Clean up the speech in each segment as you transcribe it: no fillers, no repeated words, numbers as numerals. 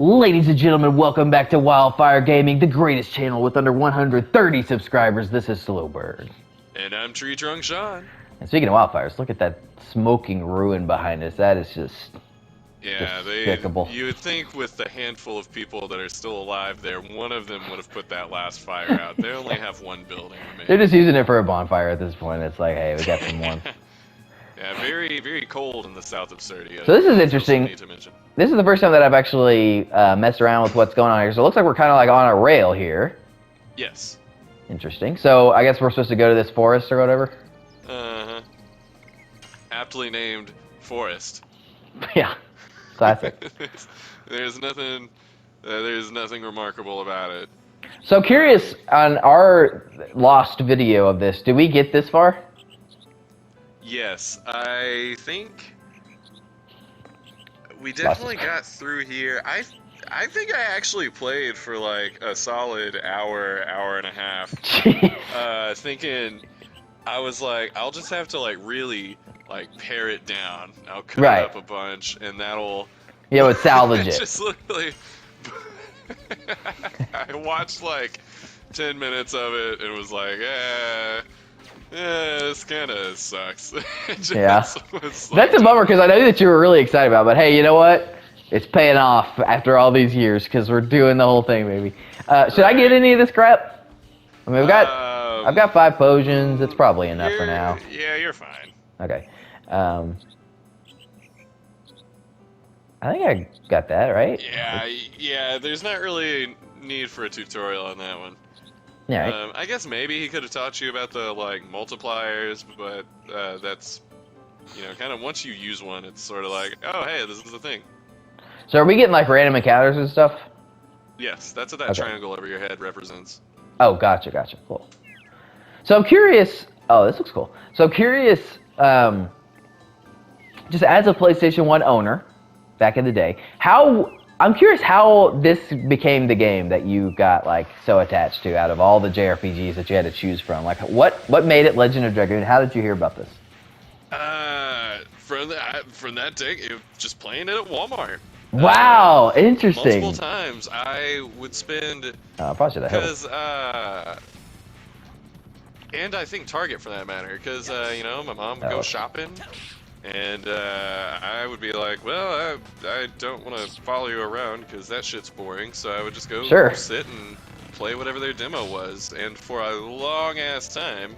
Ladies and gentlemen, welcome back to Wildfire Gaming, the greatest channel with under 130 subscribers. This is SlowBurne. And I'm TreeTrunkSean. And speaking of wildfires, look at that smoking ruin behind us. That is just despicable. You would think with the handful of people that are still alive there, one of them would have put that last fire out. They only have one building remaining. They're just using it for a bonfire at this point. It's like, hey, we got some warmth. Yeah, very, very cold in the south of Serdia. So this is interesting. This is the first time that I've actually messed around with what's going on here. So it looks like we're kind of like on a rail here. Yes. Interesting. So I guess we're supposed to go to this forest or whatever? Uh-huh. Aptly named Forest. Yeah. Classic. There's nothing remarkable about it. So curious, on our lost video of this, did we get this far? Yes, I think we definitely got through here. I think I actually played for like a solid hour and a half. Thinking I was like, I'll just have to like really like pare it down. I'll cut it up a bunch, and that'll salvage it. Just literally, I watched like 10 minutes of it and was like, this kind of sucks. That's a bummer because I know that you were really excited about it, but hey, you know what? It's paying off after all these years because we're doing the whole thing, maybe. Should I get any of this crap? I mean, I've got 5 potions. It's probably enough for now. Yeah, you're fine. Okay. I think I got that, right? Yeah, there's not really a need for a tutorial on that one. Yeah. I guess maybe he could have taught you about the like multipliers, but that's, you know, kind of once you use one, it's sort of like, oh hey, this is the thing. So are we getting like random encounters and stuff? Yes, that's what that triangle over your head represents. Oh, gotcha, cool. So I'm curious. Oh, this looks cool. So I'm curious. Just as a PlayStation 1 owner, back in the day, I'm curious how this became the game that you got like so attached to out of all the JRPGs that you had to choose from. Like, what made it Legend of Dragoon? How did you hear about this? From that day, just playing it at Walmart. Wow, interesting. Multiple times I would spend. Probably should have because and I think Target for that matter, because you know, my mom would go shopping. And I would be like, well, I don't want to follow you around because that shit's boring. So I would just go sit and play whatever their demo was. And for a long ass time,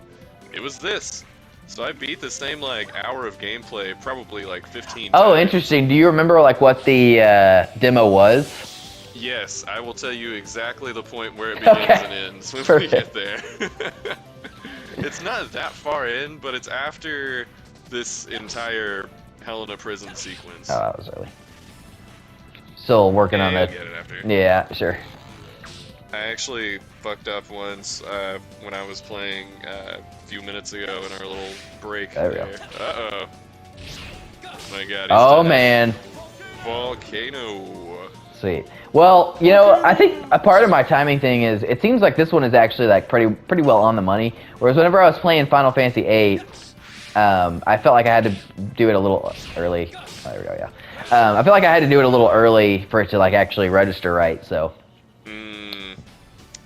it was this. So I beat the same like hour of gameplay probably like 15 times. Oh, interesting. Do you remember like what the demo was? Yes, I will tell you exactly the point where it begins and ends when we get there. It's not that far in, but it's after this entire Hellena prison sequence. Oh, that was early. Still working on that. Get it after. Yeah, sure. I actually fucked up once when I was playing a few minutes ago in our little break. There we go. Uh-oh. My God. Oh, man. Volcano. Sweet. Well, you know, I think a part of my timing thing is it seems like this one is actually like pretty well on the money. Whereas whenever I was playing Final Fantasy VIII, I felt like I had to do it a little early. Oh, there we go, yeah. I feel like I had to do it a little early for it to like actually register right, so. You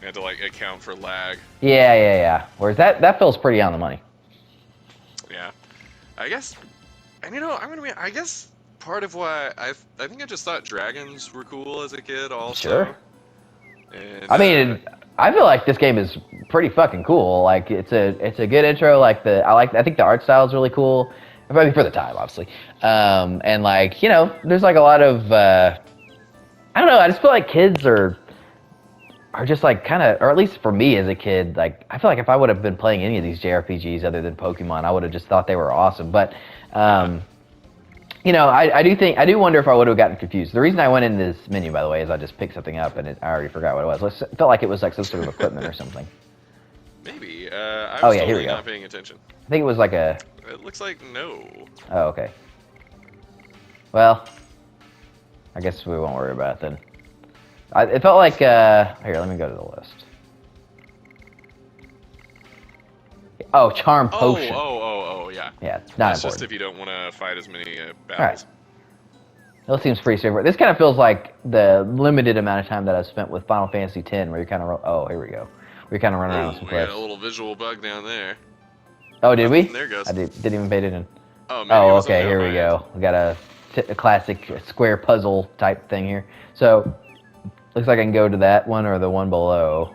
had to like account for lag. Yeah. Whereas that feels pretty on the money. Yeah. I guess, and you know, I guess part of why I think I just thought dragons were cool as a kid also. Sure. And, I mean, I feel like this game is pretty fucking cool. Like it's a good intro. Like I think the art style is really cool. I mean, for the time, obviously. And like, you know, there's like a lot of I don't know. I just feel like kids are just like kind of, or at least for me as a kid, like I feel like if I would have been playing any of these JRPGs other than Pokemon, I would have just thought they were awesome. But you know, I do wonder if I would have gotten confused. The reason I went in this menu, by the way, is I just picked something up and I already forgot what it was. It felt like it was like some sort of equipment or something. Maybe. I was totally not paying attention. I think it was like a... It looks like no. Oh, okay. Well, I guess we won't worry about it then. It felt like... Here, let me go to the list. Oh, charm potion. Oh, yeah. Yeah, not That's important. just if you don't want to fight as many battles. That seems pretty straightforward. This kind of feels like the limited amount of time that I've spent with Final Fantasy X, where you're kind of here we go. We're kind of running around with some we got cliffs. a little visual bug down there. Oh, did we? There goes. I didn't even pay it in. Oh, maybe it was okay. Here we go. We got a classic square puzzle type thing here. So looks like I can go to that one or the one below.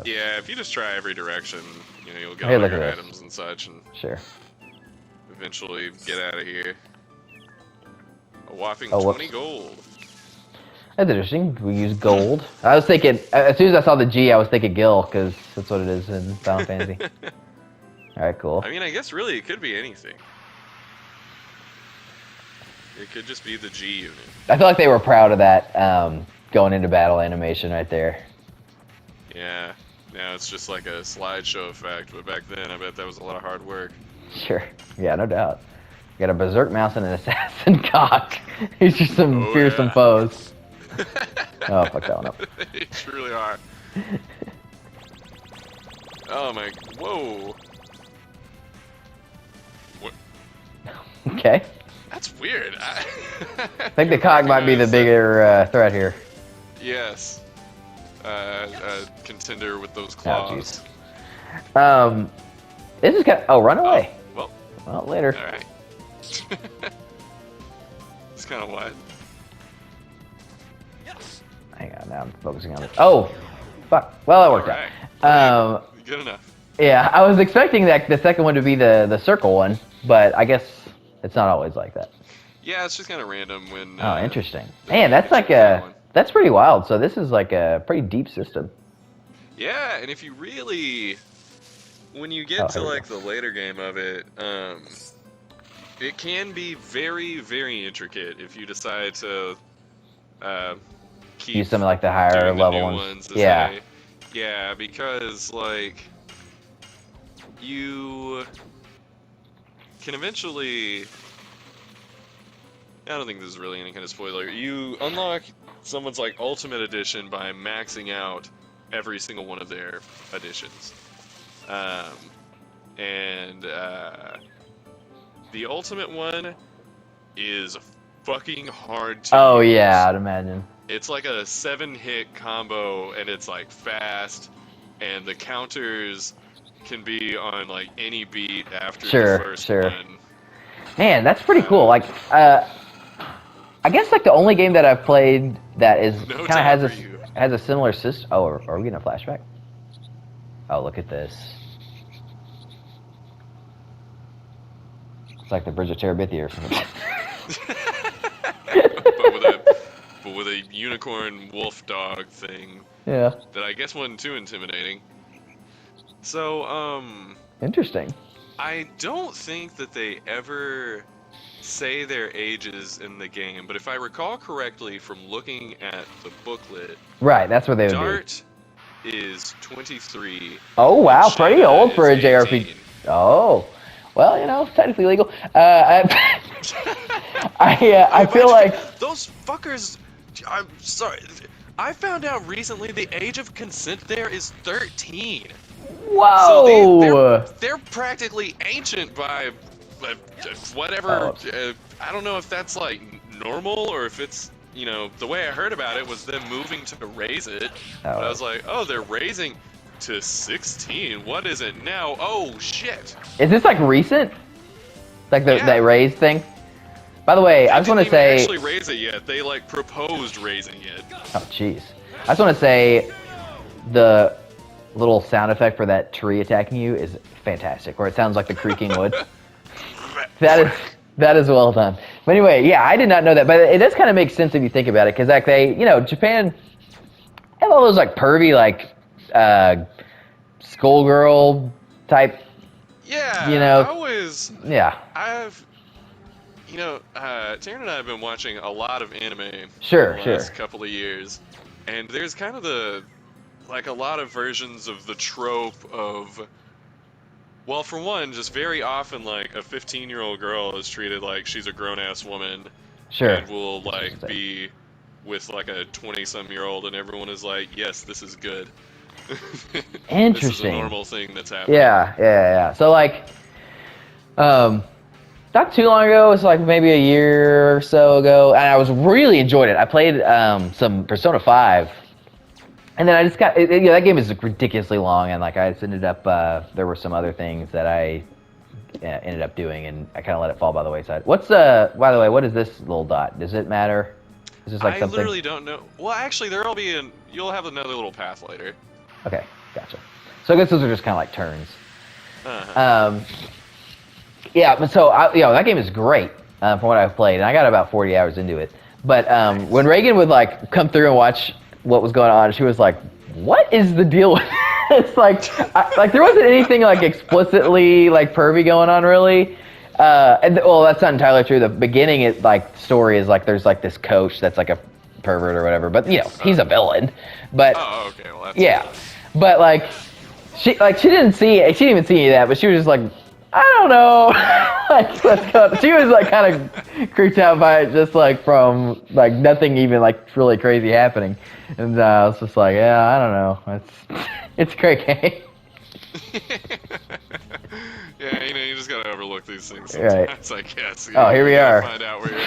Yeah, if you just try every direction, you know, you'll get Hey, all look your at this. items and such, and Sure. eventually get out of here. A whopping Oh, 20 whoops. gold. That's interesting. We use gold. I was thinking, as soon as I saw the G, I was thinking Gil, because that's what it is in Final Fantasy. Alright, cool. I mean, I guess really it could be anything. It could just be the G unit. I feel like they were proud of that going into battle animation right there. Yeah. Now it's just like a slideshow effect, but back then I bet that was a lot of hard work. Sure. Yeah, no doubt. You got a berserk mouse and an assassin cock. These are some fearsome foes. Oh, fuck that one up. They truly are. Oh my, whoa. What? Okay. That's weird. I think the cock might be the bigger threat here. Yes. Contender with those claws. Oh, this is kind of, run away. Oh, well, later. Alright. It's kind of wide. Hang on, now I'm focusing on this. Oh, fuck. Well, that worked out. Good enough. Yeah, I was expecting that the second one to be the circle one, but I guess it's not always like that. Yeah, it's just kind of random when. Oh, interesting. Man, that's like that's pretty wild. So this is like a pretty deep system. Yeah, and if you really, when you get to like the later game of it, it can be very, very intricate if you decide to keep use some of like the higher level ones. Yeah. Yeah, because like you can eventually. I don't think this is really any kind of spoiler. You unlock someone's like Ultimate Edition by maxing out every single one of their editions. The Ultimate one is fucking hard to use. Yeah, I'd imagine. It's like a 7-hit combo, and it's like fast, and the counters can be on like any beat after the first one. Man, that's pretty cool. Like, I guess like the only game that I've played that is kind of has a similar system. Oh, are we getting a flashback? Oh, look at this. It's like the Bridge of Terabithia or something. but with a unicorn wolf dog thing. Yeah. That I guess wasn't too intimidating. So, Interesting. I don't think that they ever say their ages in the game, but if I recall correctly from looking at the booklet, right, that's what they would Dart is 23. Oh wow, pretty old for a JRPG. Oh, well, you know, technically legal. I feel like those fuckers. I'm sorry. I found out recently the age of consent there is 13. Whoa! So they're practically ancient by whatever. I don't know if that's like normal or if it's, you know, the way I heard about it was them moving to raise it. But I was like, oh, they're raising to 16. What is it now? Oh shit! Is this like recent? Like that raise thing? By the way, I just want to say. They didn't actually raise it yet. They like proposed raising it. Oh jeez. I just want to say, the little sound effect for that tree attacking you is fantastic, where it sounds like the creaking wood. That is well done. But anyway, yeah, I did not know that, but it does kind of make sense if you think about it, because like Japan have all those like pervy like schoolgirl type. Yeah. Taryn and I have been watching a lot of anime in the last couple of years, and there's kind of a lot of versions of the trope of, well, for one, just very often, like, a 15-year-old girl is treated like she's a grown-ass woman. And will, like, be with, like, a 20-some-year-old, and everyone is like, yes, this is good. Interesting. This is a normal thing that's happening. Yeah. So, like, Not too long ago. It was like maybe a year or so ago, and I was really enjoyed it. I played some Persona 5, and then I just got that game is ridiculously long, and like I just ended up there were some other things that I ended up doing, and I kind of let it fall by the wayside. What's by the way, what is this little dot? Does it matter? Is this like something? I literally don't know. Well, actually, there'll be you'll have another little path later. Okay, gotcha. So I guess those are just kind of like turns. Yeah, but so that game is great from what I've played, and I got about 40 hours into it. But when Reagan would like come through and watch what was going on, she was like, "What is the deal with?" It's like there wasn't anything like explicitly like pervy going on really. And well, that's not entirely true. The beginning, story is like there's like this coach that's like a pervert or whatever, but he's a villain. But okay, well that's but like she didn't see it. She didn't even see any of that, but she was just like, I don't know. Like, let's go. She was like kind of creeped out by it, just like from like nothing even like really crazy happening, and I was just like, yeah, I don't know. It's a great game. Yeah, you just gotta overlook these things Right. sometimes, I guess. Oh, here we are. Find out where you're...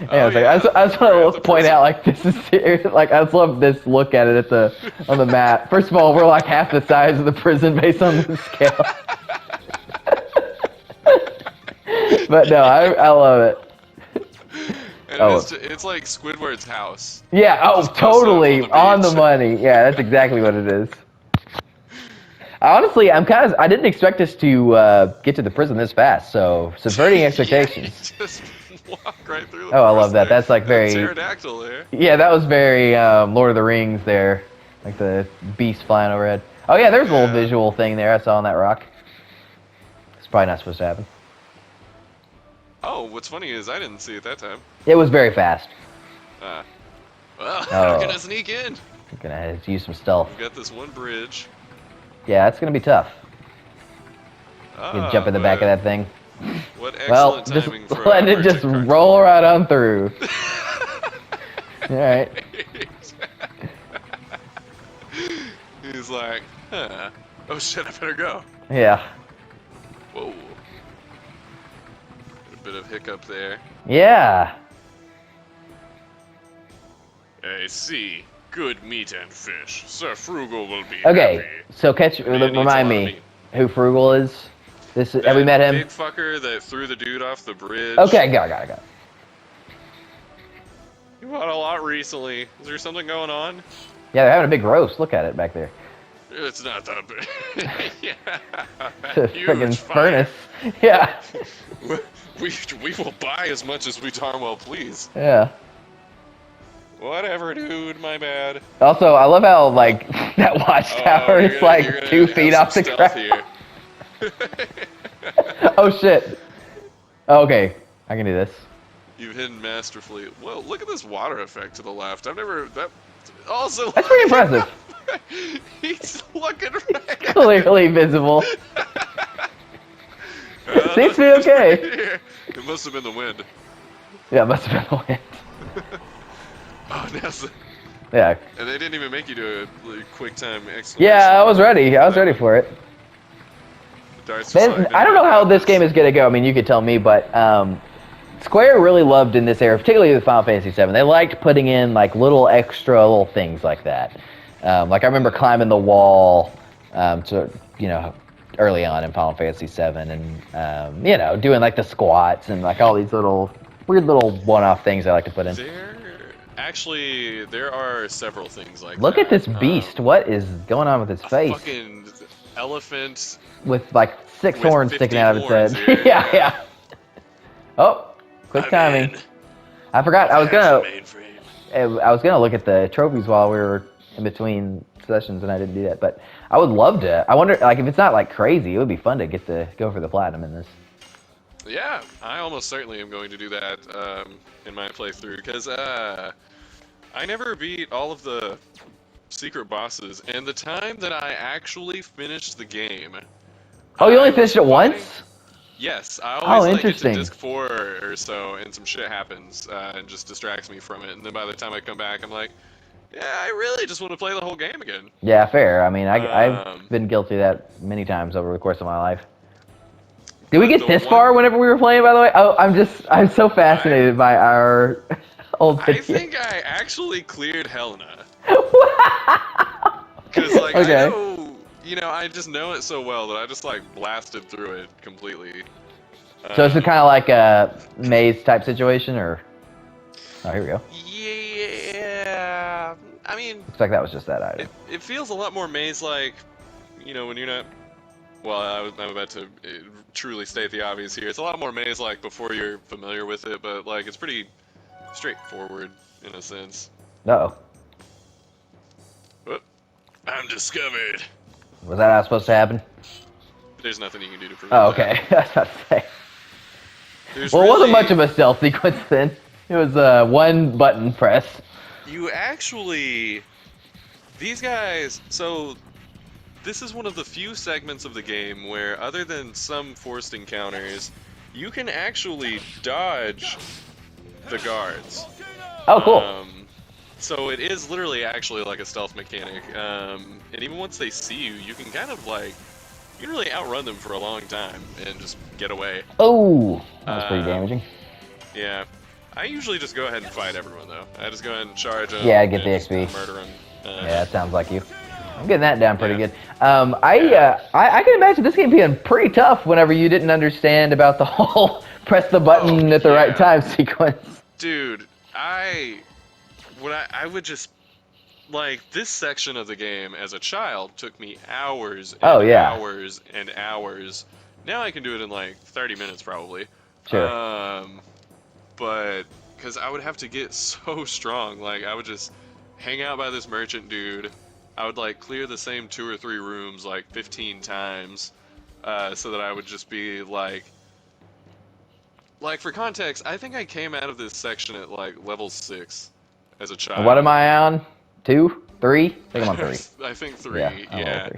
I just want to point out, like, this is serious. Like, I just love this look at it on the map. First of all, we're like half the size of the prison based on the scale. But no, I love it. And it's like Squidward's house. Yeah, totally on the money. Yeah, that's exactly what it is. Honestly, I didn't expect us to get to the prison this fast, so subverting expectations. Just walk right through the I love that. That's like very... pterodactyl there. Yeah, that was very Lord of the Rings there. Like the beast flying overhead. Oh yeah, there's a little visual thing there I saw on that rock. It's probably not supposed to happen. Oh, what's funny is I didn't see it that time. It was very fast. Well, I'm gonna sneak in. I'm gonna have to use some stealth. We've got this one bridge. Yeah, it's gonna be tough. You can jump in the back of that thing. What excellent timing for let it just roll right on through. Alright. He's like, huh. Oh shit, I better go. Yeah. Whoa. A bit of hiccup there. Yeah. I see. Good meat and fish. Sir Frugal will be okay, happy. So remind me who Frugal is. Have we met him? Big fucker that threw the dude off the bridge. Okay, got it. You bought a lot recently. Is there something going on? Yeah, they're having a big roast. Look at it back there. It's not that big. Yeah. It's a friggin' furnace. Yeah. We will buy as much as we darn well please. Yeah. Whatever, dude. My bad. Also, I love how like that watchtower is like 2 feet off the ground. Oh shit. Okay, I can do this. You've hidden masterfully. Well, look at this water effect to the left. I've never also. That's pretty impressive. He's looking right. Clearly visible. Seems to be okay. It must have been the wind. Yeah, it must have been the wind. Oh, that's. Yeah. And they didn't even make you do a quick time exclamation. Yeah, I was ready. I was ready for it. I don't know how this game is gonna go. I mean, you could tell me, but Square really loved in this era, particularly with Final Fantasy VII. They liked putting in like little extra little things like that. Like I remember climbing the wall, early on in Final Fantasy VII, and doing like the squats and like all these little weird little one-off things I like to put in. There are several things like Look that. at this beast. What is going on with its face? Fucking elephant with like 6 horns sticking out of its head. Yeah. Yeah. Oh, quick timing. I forgot. I was gonna look at the trophies while we were in between sessions, and I didn't do that. But I would love to. I wonder, like, if it's not like crazy, it would be fun to get to go for the platinum in this. Yeah, I almost certainly am going to do that in my playthrough, because I never beat all of the secret bosses, and the time that I actually finished the game... Oh, you only finished it once? Yes, I always get to interesting. disc 4 or so, and some shit happens, and just distracts me from it, and then by the time I come back, I'm like, yeah, I really just want to play the whole game again. Yeah, fair. I mean, I've been guilty of that many times over the course of my life. Did we But get this far whenever we were playing, by the way? Oh, I'm so fascinated by our old I video. think I actually cleared Hellena. Because, like, I Okay. know, I just know it so well that I just, like, blasted through it completely. So is it kind of like a maze type situation, or? Oh, here we go. Yeah. I mean, Looks like that was just that item. it feels a lot more maze-like, when you're not. Well, I'm about to truly state the obvious here. It's a lot more maze-like before you're familiar with it, but like it's pretty straightforward in a sense. Uh-oh. Oh, I'm discovered. Was that how it's supposed to happen? There's nothing you can do to prevent Oh, okay. I was about to say. Well, it wasn't much of a stealth sequence then. It was one button press. You actually... These guys... So, this is one of the few segments of the game where, other than some forced encounters, you can actually dodge the guards. Oh, cool. So it is literally actually like a stealth mechanic. And even once they see you, you can kind of like... You can really outrun them for a long time and just get away. Oh, that was pretty damaging. Yeah. I usually just go ahead and fight everyone, though. I just go ahead and charge them. Yeah, get the XP. Murder them. Yeah, that sounds like you. I'm getting that down pretty good. I can imagine this game being pretty tough whenever you didn't understand about the whole press the button at the right time sequence. Dude, I would just... Like, this section of the game as a child took me hours and hours and hours. Now I can do it in like 30 minutes probably. Sure. But, because I would have to get so strong. Like, I would just hang out by this merchant dude. I would like clear the same 2 or 3 rooms like 15 times. So that I would just be like... Like, for context, I think I came out of this section at like level 6 as a child. What am I on? 2? 3? I think I'm on 3. I think 3, yeah.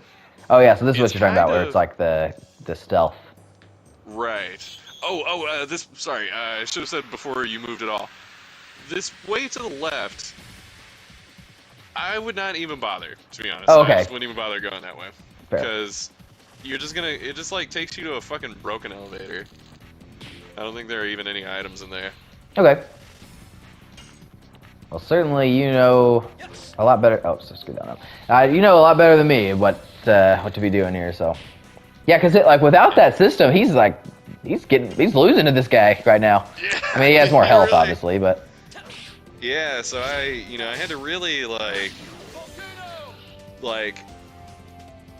Oh yeah, so this is what you're talking about, where it's like the stealth. Right. Sorry, I should have said before you moved at all. This way to the left, I would not even bother, to be honest. Oh, okay. I just wouldn't even bother going that way. Fair. Because you're just gonna, it just like takes you to a fucking broken elevator. I don't think there are even any items in there. Okay. Well, certainly you know a lot better. Oh, let's go down now. You know a lot better than me what to be doing here. So, yeah, because like without that system, he's losing to this guy right now. Yeah, I mean, he has more health, really, obviously, but. Yeah, so I had to really like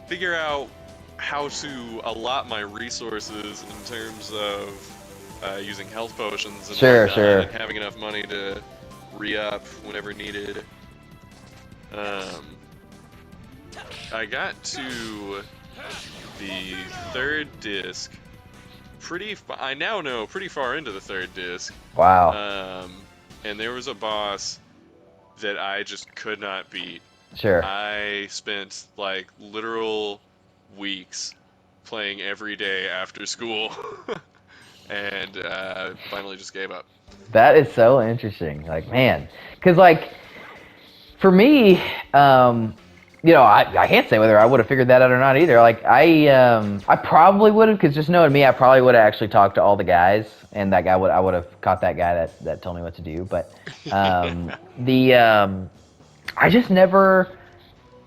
figure out how to allot my resources in terms of using health potions and whatnot, and having enough money to re-up whenever needed. I got to the 3rd disc I now know pretty far into the 3rd disc. Wow. And there was a boss that I just could not beat. Sure. I spent like literal weeks playing every day after school and finally just gave up. That is so interesting. Like, man, because like for me, you know, I can't say whether I would have figured that out or not either. Like, I probably would have, because just knowing me, I probably would have actually talked to all the guys, and I would have caught that guy that told me what to do. But I just never.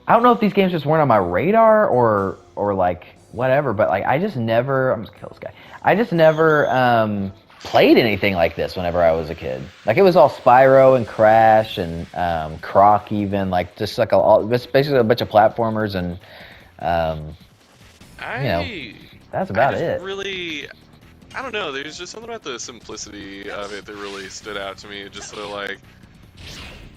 I don't know if these games just weren't on my radar or like whatever, but like I just never. I'm just gonna kill this guy. I just never played anything like this whenever I was a kid. Like, it was all Spyro and Crash and Croc, even like just like basically a bunch of platformers, and you know, that's about it. Really, I don't know. There's just something about the simplicity of it that really stood out to me. Just so like,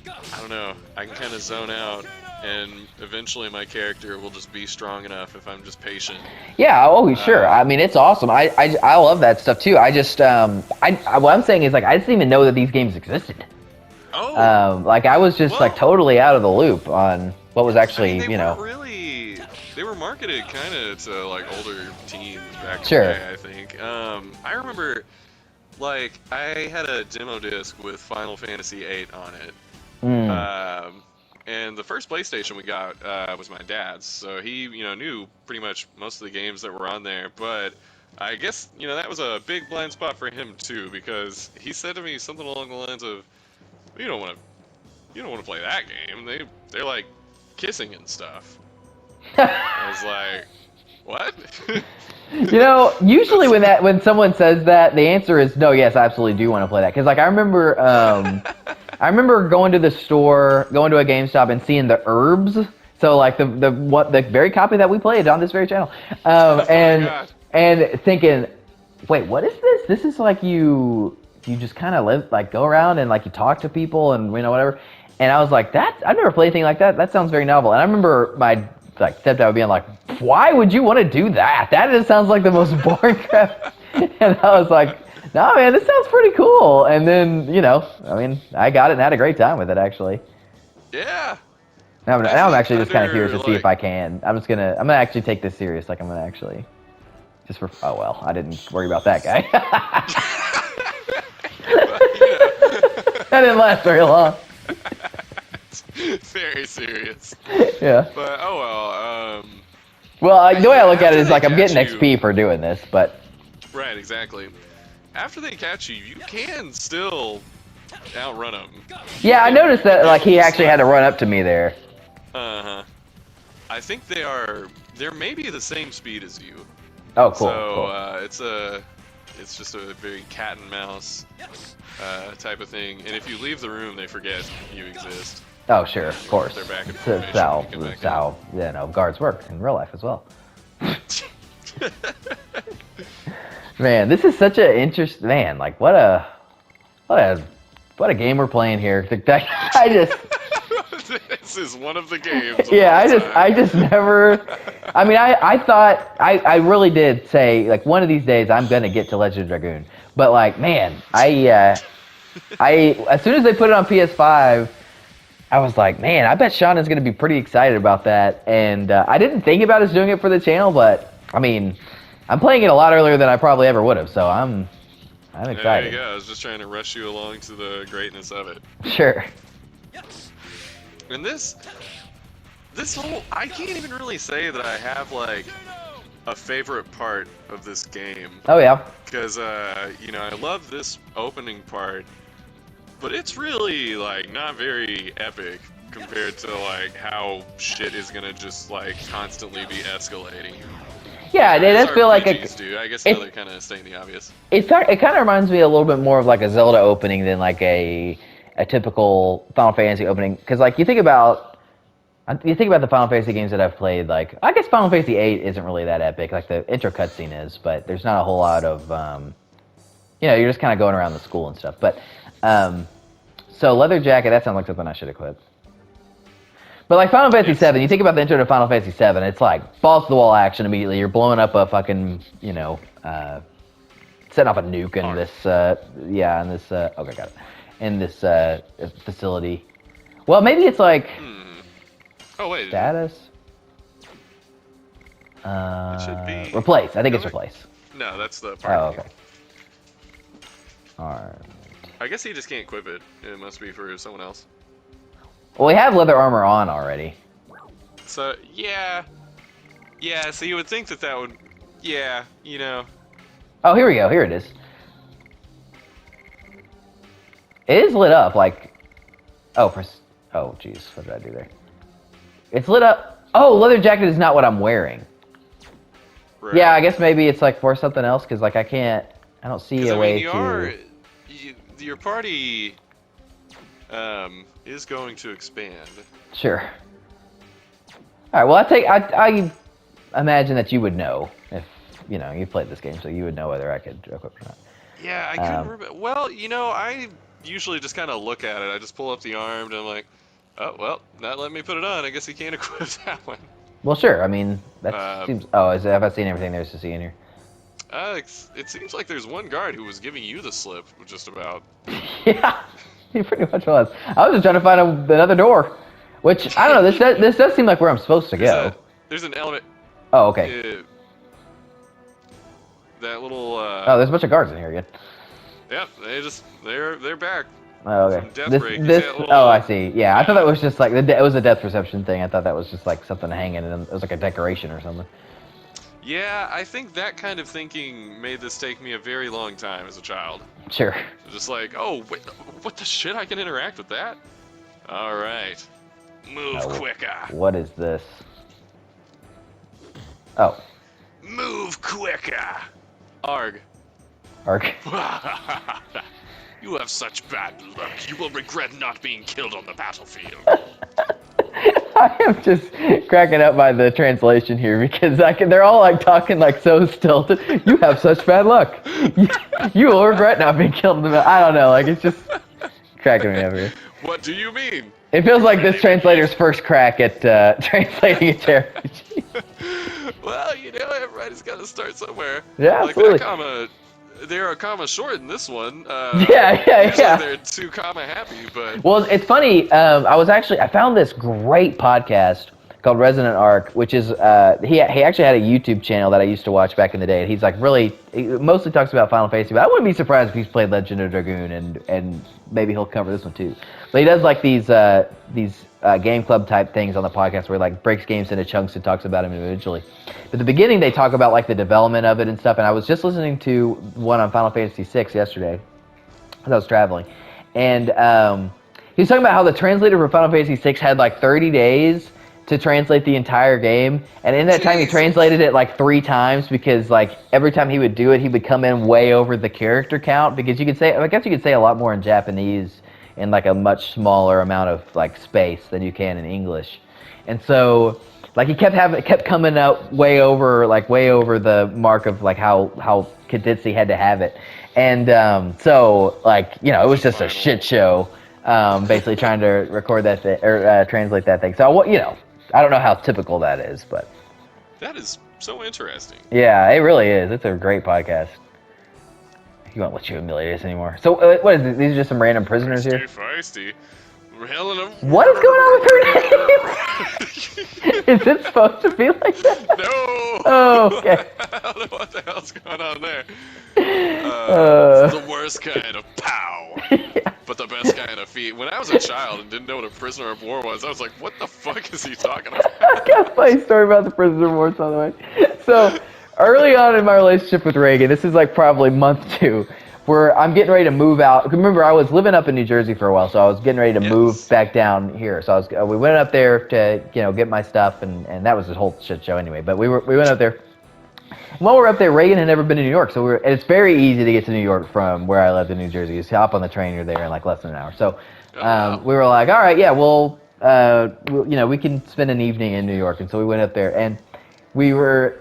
I don't know. I can kind of zone out, and eventually my character will just be strong enough if I'm just patient. Yeah. Oh, sure. I mean, it's awesome. I love that stuff too. I just what I'm saying is, like, I didn't even know that these games existed. Oh. Like, I was just like totally out of the loop on what was actually, I mean, you know. They were marketed kind of to like older teens back in the day, I think. I remember, like, I had a demo disc with Final Fantasy VIII on it. And the first PlayStation we got was my dad's, so he, you know, knew pretty much most of the games that were on there. But I guess, you know, that was a big blind spot for him too, because he said to me something along the lines of, "You don't want to, you don't want to play that game. They're like kissing and stuff." I was like, "What?" You know, usually when someone says that, the answer is no. Yes, I absolutely do want to play that because like I remember going to the store, going to a GameStop, and seeing the herbs. So like the very copy that we played on this very channel, Oh my God. and thinking, wait, what is this? This is like you just kind of live like go around and like you talk to people and you know whatever. And I was like, I've never played anything like that. That sounds very novel. And I remember my like stepdad being like, why would you want to do that? That just sounds like the most boring crap. And I was like, no, man, this sounds pretty cool. And then, you know, I mean, I got it and had a great time with it, actually. Yeah. Now I'm actually just kind of curious to see if like- I can. I'm gonna actually take this serious. Like, I'm gonna actually, just for, oh, well, I didn't worry about that guy. That didn't last very long. Very serious. Yeah. But oh well. Well, the way I look at it is After like they I'm getting catch you- XP for doing this, but Right, exactly. After they catch you, you can still outrun them. yeah, I noticed that like he actually had to run up to me there. Uh-huh. I think they're maybe the same speed as you. Oh, cool. So cool. it's just a very cat and mouse type of thing. And if you leave the room, they forget you exist. Oh, sure, of course. They're back in That's formation, how, you come back that's how you know, guards work in real life as well. Man, this is such an interesting man. Like, what a game we're playing here. I just. This is one of the games. Of Yeah, all time. I just never. I mean, I thought I really did say like one of these days I'm gonna get to Legend of Dragoon, but like man, I as soon as they put it on PS5, I was like, man, I bet Sean is gonna be pretty excited about that, and I didn't think about us doing it for the channel, but I mean, I'm playing it a lot earlier than I probably ever would have, so I'm excited. There you go. I was just trying to rush you along to the greatness of it. Sure. And this whole, I can't even really say that I have like a favorite part of this game. Oh yeah. Because you know, I love this opening part, but it's really like not very epic compared to like how shit is gonna just like constantly be escalating. Yeah, it does feel like a. RPGs do. I guess they're kind of stating the obvious. It kind of reminds me a little bit more of like a Zelda opening than like a typical Final Fantasy opening. Because like you think about the Final Fantasy games that I've played, like I guess Final Fantasy VIII isn't really that epic. Like the intro cutscene is, but there's not a whole lot of you know, you're just kind of going around the school and stuff. But so Leather Jacket, that sounds like something I should equip. But like Final Fantasy VII, you think about the intro to Final Fantasy VII, it's like balls to the wall action immediately. You're blowing up a fucking, you know, setting off a nuke in this, in this, okay, got it, in this facility. Well, maybe it's like Oh wait, status. it should be Replace. I think it's replace. No, that's the part. Oh, okay. All right. I guess he just can't equip it. It must be for someone else. Well, we have leather armor on already. So yeah. So you would think that would, yeah, you know. Oh, here we go. Here it is. It is lit up, like. Oh, oh, jeez, what did I do there? It's lit up. Oh, leather jacket is not what I'm wearing. Right. Yeah, I guess maybe it's like for something else because like I don't see a way to. Your party is going to expand. Sure. All right. Well, I imagine that you would know if you know you played this game, so you would know whether I could equip or not. Yeah, I couldn't remember. Well, you know, I usually just kind of look at it. I just pull up the arm and I'm like, oh well, not letting me put it on. I guess he can't equip that one. Well, sure. I mean, that seems. Oh, have I seen everything there's to see in here? It seems like there's one guard who was giving you the slip, just about. Yeah, he pretty much was. I was just trying to find another door, which I don't know. This does seem like where I'm supposed to go. There's an element. Oh, okay. That little. Oh, there's a bunch of guards in here again. Yep, they're back. Oh, okay. This oh, I see. Yeah, I thought that was just like it was a death perception thing. I thought that was just like something hanging, and it was like a decoration or something. Yeah, I think that kind of thinking made this take me a very long time as a child. Sure. Just like, oh, wait, what the shit? I can interact with that? All right. Move quicker. What is this? Oh. Move quicker. Arg. Arg. You have such bad luck. You will regret not being killed on the battlefield. I am just cracking up by the translation here because they're all like talking like so stilted. You have such bad luck. You will regret not being killed in the I don't know, like it's just cracking me up here. What do you mean? It feels like this translator's first crack at translating a JRPG. Well, you know, everybody's got to start somewhere. Yeah, like absolutely. that comma, they're a comma short in this one. Yeah. They're 2 comma happy, but... Well, it's funny. I found this great podcast called Resonant Arc, which is he actually had a YouTube channel that I used to watch back in the day. And he's like he mostly talks about Final Fantasy, but I wouldn't be surprised if he's played Legend of Dragoon, and maybe he'll cover this one too. But he does like these game club type things on the podcast where he like breaks games into chunks and talks about them individually. But at the beginning, they talk about like the development of it and stuff. And I was just listening to one on Final Fantasy VI yesterday as I was traveling, and he was talking about how the translator for Final Fantasy VI had like 30 days to translate the entire game, and in that time he translated it like 3 times because like every time he would do it, he would come in way over the character count because I guess you could say a lot more in Japanese in like a much smaller amount of like space than you can in English, and so like he kept coming up way over the mark of like how condensed he had to have it, and so like you know it was just a shit show. Basically trying to record that or translate that thing. So you know, I don't know how typical that is, but that is so interesting. Yeah, it really is. It's a great podcast. He won't let you humiliate us anymore. So what is it? These are just some random prisoners here. Feisty. Hellena. What is going on with her name? Is it supposed to be like that? No. Oh, okay. I don't know what the hell's going on there. It's the worst kind of pow. Yeah. But the best kind of feat. When I was a child and didn't know what a prisoner of war was, I was like, what the fuck is he talking about? I've got a funny story about the prisoner of war, by the way. So, early on in my relationship with Reagan, this is like probably month 2, where I'm getting ready to move out. Remember, I was living up in New Jersey for a while, so I was getting ready to move back down here. So we went up there to get my stuff, and that was a whole shit show anyway. But we went up there. While we're up there, Reagan had never been to New York, so it's very easy to get to New York from where I lived in New Jersey. You just hop on the train, you're there in like less than an hour. So we were like, all right, yeah, we can spend an evening in New York. And so we went up there, and we were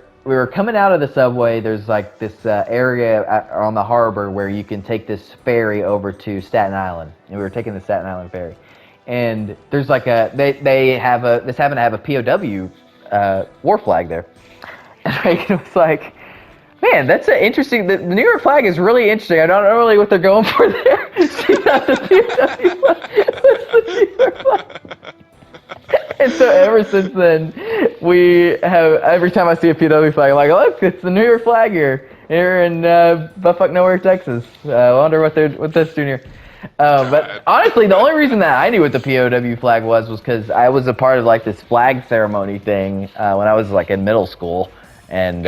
coming out of the subway. There's like this area on the harbor where you can take this ferry over to Staten Island, and we were taking the Staten Island ferry. And there's like they happen to have a POW war flag there. And Reagan was like, man, that's interesting. The New York flag is really interesting. I don't know really what they're going for there. She got the POW flag. What's the New York flag? And so ever since then, we have, every time I see a POW flag, I'm like, look, it's the New York flag here in buttfuck nowhere, Texas. I wonder what they're doing here. But honestly, the only reason that I knew what the POW flag was because I was a part of like this flag ceremony thing when I was like in middle school. And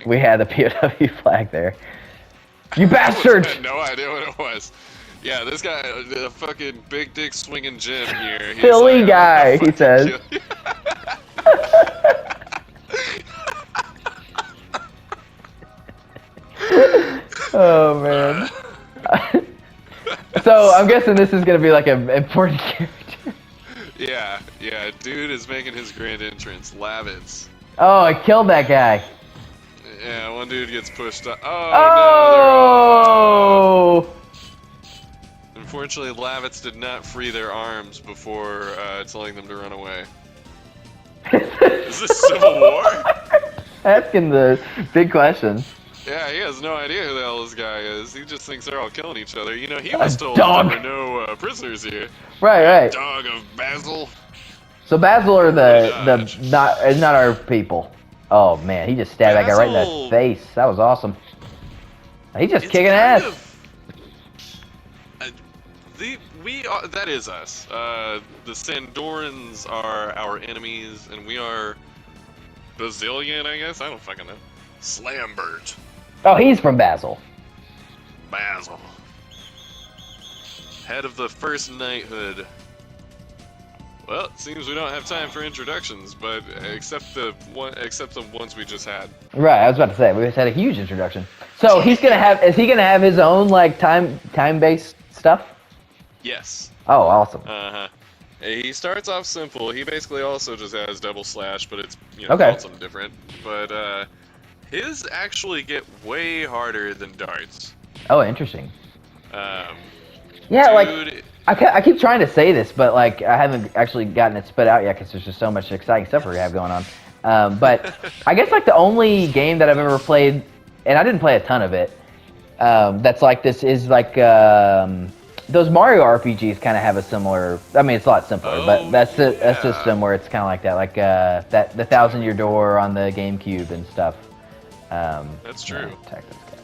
we had the POW flag there. You bastard! I had no idea what it was. Yeah, this guy, the fucking big dick swinging Jim here. Philly like, guy, he says. Oh man. So I'm guessing this is gonna be like an important character. Yeah, dude is making his grand entrance. Lavitz. Oh, I killed that guy. Yeah, one dude gets pushed up. Oh, no! Unfortunately, Lavitz did not free their arms before telling them to run away. Is this Civil War? Asking the big questions. Yeah, he has no idea who the hell this guy is. He just thinks they're all killing each other. You know, he was told there were no prisoners here. Right. Dog of Basil. So Basil are not our people. Oh man, he just stabbed that guy right in the face. That was awesome. He's just kicking ass. That is us. The Sandorans are our enemies, and we are Bazillion, I guess? I don't fucking know. Slambert. Oh, he's from Basil. Basil. Head of the first knighthood. Well, it seems we don't have time for introductions, but except the ones we just had. Right, I was about to say we just had a huge introduction. So he's gonna have. Is he gonna have his own like time-based stuff? Yes. Oh, awesome. He starts off simple. He basically also just has double slash, but it's Okay. called something different. But his actually get way harder than darts. Oh, interesting. Yeah, dude, like I keep trying to say this, but like I haven't actually gotten it spit out yet because there's just so much exciting stuff we have going on. But I guess like the only game that I've ever played, and I didn't play a ton of it, that's like this is like those Mario RPGs kind of have a similar. I mean, it's a lot simpler, but that's a system where it's kind of like that, like the 1,000-Year Door on the GameCube and stuff. That's true. Attack this guy.